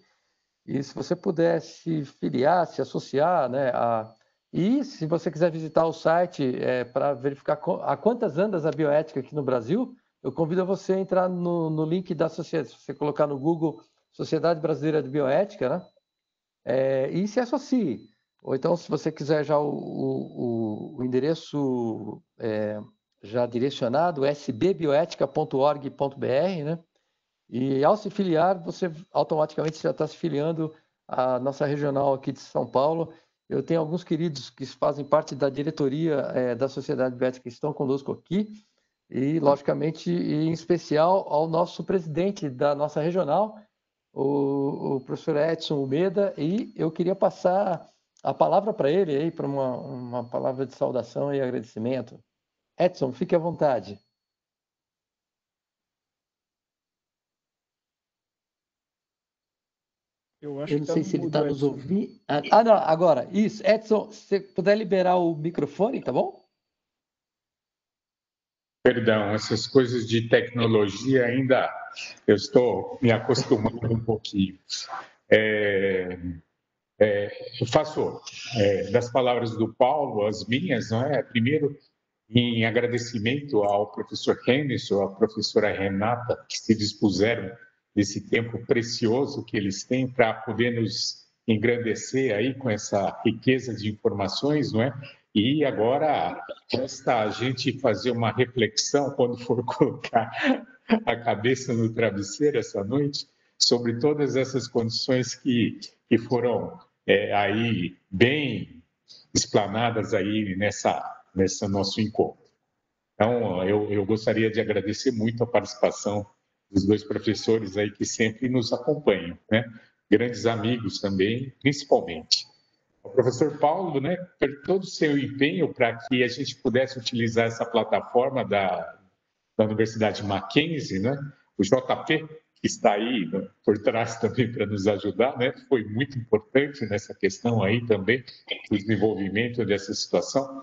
Speaker 2: e se você puder se filiar, se associar, né? E se você quiser visitar o site para verificar a quantas andas a bioética aqui no Brasil, eu convido você a entrar no link da sociedade, se você colocar no Google Sociedade Brasileira de Bioética, né? E se associe. Ou então, se você quiser já o endereço já direcionado, sbbioetica.org.br, né? E ao se filiar, você automaticamente já está se filiando à nossa regional aqui de São Paulo. Eu tenho alguns queridos que fazem parte da diretoria da Sociedade Bioética que estão conosco aqui, e, logicamente, em especial ao nosso presidente da nossa regional, o professor Edson Umeda, e eu queria passar a palavra para ele aí, para uma palavra de saudação e agradecimento. Edson, fique à vontade.
Speaker 1: Eu
Speaker 2: não sei se ele está nos ouvindo. Não, agora, isso. Edson, se você puder liberar o microfone, tá bom?
Speaker 4: Perdão, essas coisas de tecnologia ainda eu estou me acostumando um pouquinho. Eu faço das palavras do Paulo as minhas, não é? Primeiro, em agradecimento ao professor Henderson, à professora Renata, que se dispuseram desse tempo precioso que eles têm para poder nos engrandecer aí com essa riqueza de informações, não é? E agora resta a gente fazer uma reflexão quando for colocar a cabeça no travesseiro essa noite sobre todas essas condições que foram aí bem explanadas aí nessa nosso encontro. Então, eu gostaria de agradecer muito a participação dos dois professores aí que sempre nos acompanham, né? Grandes amigos também, principalmente. O professor Paulo, né, por todo o seu empenho para que a gente pudesse utilizar essa plataforma da Universidade Mackenzie, né? O JP, que está aí, né, por trás também para nos ajudar, né? Foi muito importante nessa questão aí também, o desenvolvimento dessa situação.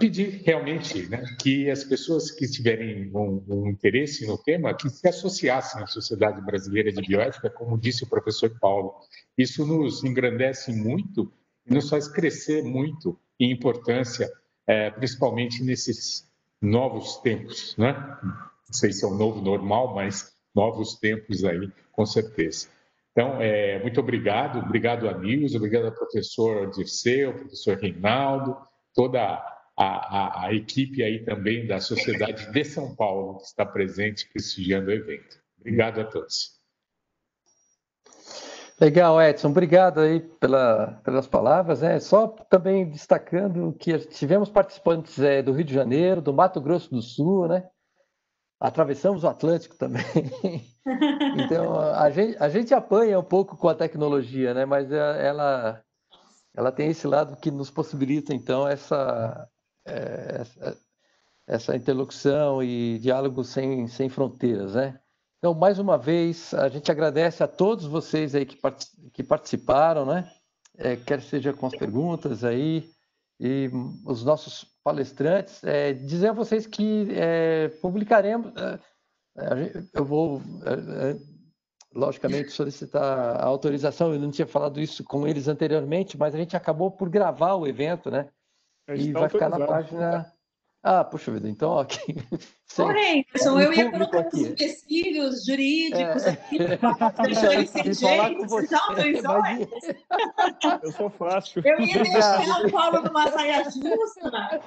Speaker 4: Pedir realmente, né, que as pessoas que tiverem um interesse no tema, que se associassem à Sociedade Brasileira de Bioética, como disse o professor Paulo. Isso nos engrandece muito e nos faz crescer muito em importância, principalmente nesses novos tempos, né? Não sei se é um novo normal, mas novos tempos aí, com certeza. Então, muito obrigado a Nilson, obrigado ao professor Dirceu, ao professor Reinaldo, toda a equipe aí também da Sociedade de São Paulo que está presente prestigiando o evento. Obrigado a todos.
Speaker 2: Legal, Edson. Obrigado aí pelas palavras, né? Só também destacando que tivemos participantes do Rio de Janeiro, do Mato Grosso do Sul, né? atravessamos o Atlântico também. Então, a gente apanha um pouco com a tecnologia, né? Mas ela tem esse lado que nos possibilita, então, essa interlocução e diálogo sem fronteiras, né? Então, mais uma vez, a gente agradece a todos vocês aí que participaram, né? Quer seja com as perguntas aí, e os nossos palestrantes, dizer a vocês que publicaremos, eu vou, logicamente, solicitar a autorização, eu não tinha falado isso com eles anteriormente, mas a gente acabou por gravar o evento, né? E vai ficar na página... Ah, puxa vida, então, ok.
Speaker 3: Porém, eu ia colocar os empecilhos jurídicos aqui, deixar ele sem jeito, você já autorizou?
Speaker 1: Eu sou fácil.
Speaker 3: Eu ia deixar o Paulo numa saia justa.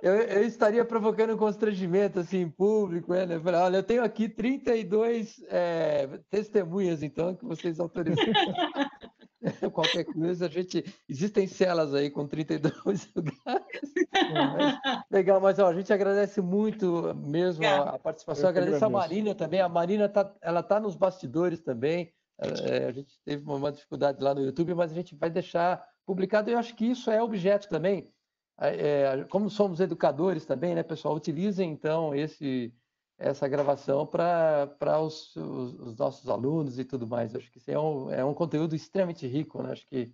Speaker 2: Eu estaria provocando um constrangimento assim, em público, né? Olha, eu tenho aqui 32 testemunhas, então, que vocês autorizam. Qualquer coisa, existem celas aí com 32 lugares. Legal, mas a gente agradece muito mesmo a participação. Agradeço a Marina também. A Marina ela tá nos bastidores também. A gente teve uma dificuldade lá no YouTube, mas a gente vai deixar publicado. Eu acho que isso é objeto também. Como somos educadores também, né, pessoal? Utilizem então essa gravação para os nossos alunos e tudo mais. Acho que isso é um conteúdo extremamente rico, né? Acho que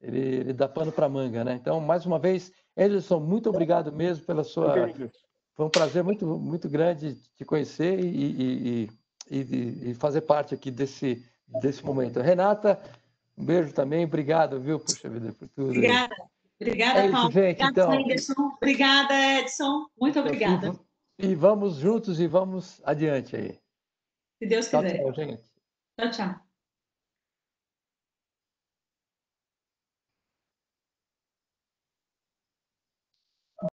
Speaker 2: ele dá pano para manga, né? Então, mais uma vez, Anderson, muito obrigado mesmo pela sua... Foi um prazer muito, muito grande te conhecer e fazer parte aqui desse momento. Renata, um beijo também. Obrigado, viu? Puxa vida, por tudo.
Speaker 3: Obrigada, Paulo.
Speaker 2: Gente,
Speaker 3: obrigada, Anderson. Obrigada, Edson. Muito obrigada.
Speaker 2: E vamos juntos e vamos adiante aí.
Speaker 3: Se Deus quiser.
Speaker 2: Tchau, gente.
Speaker 3: Tchau, tchau.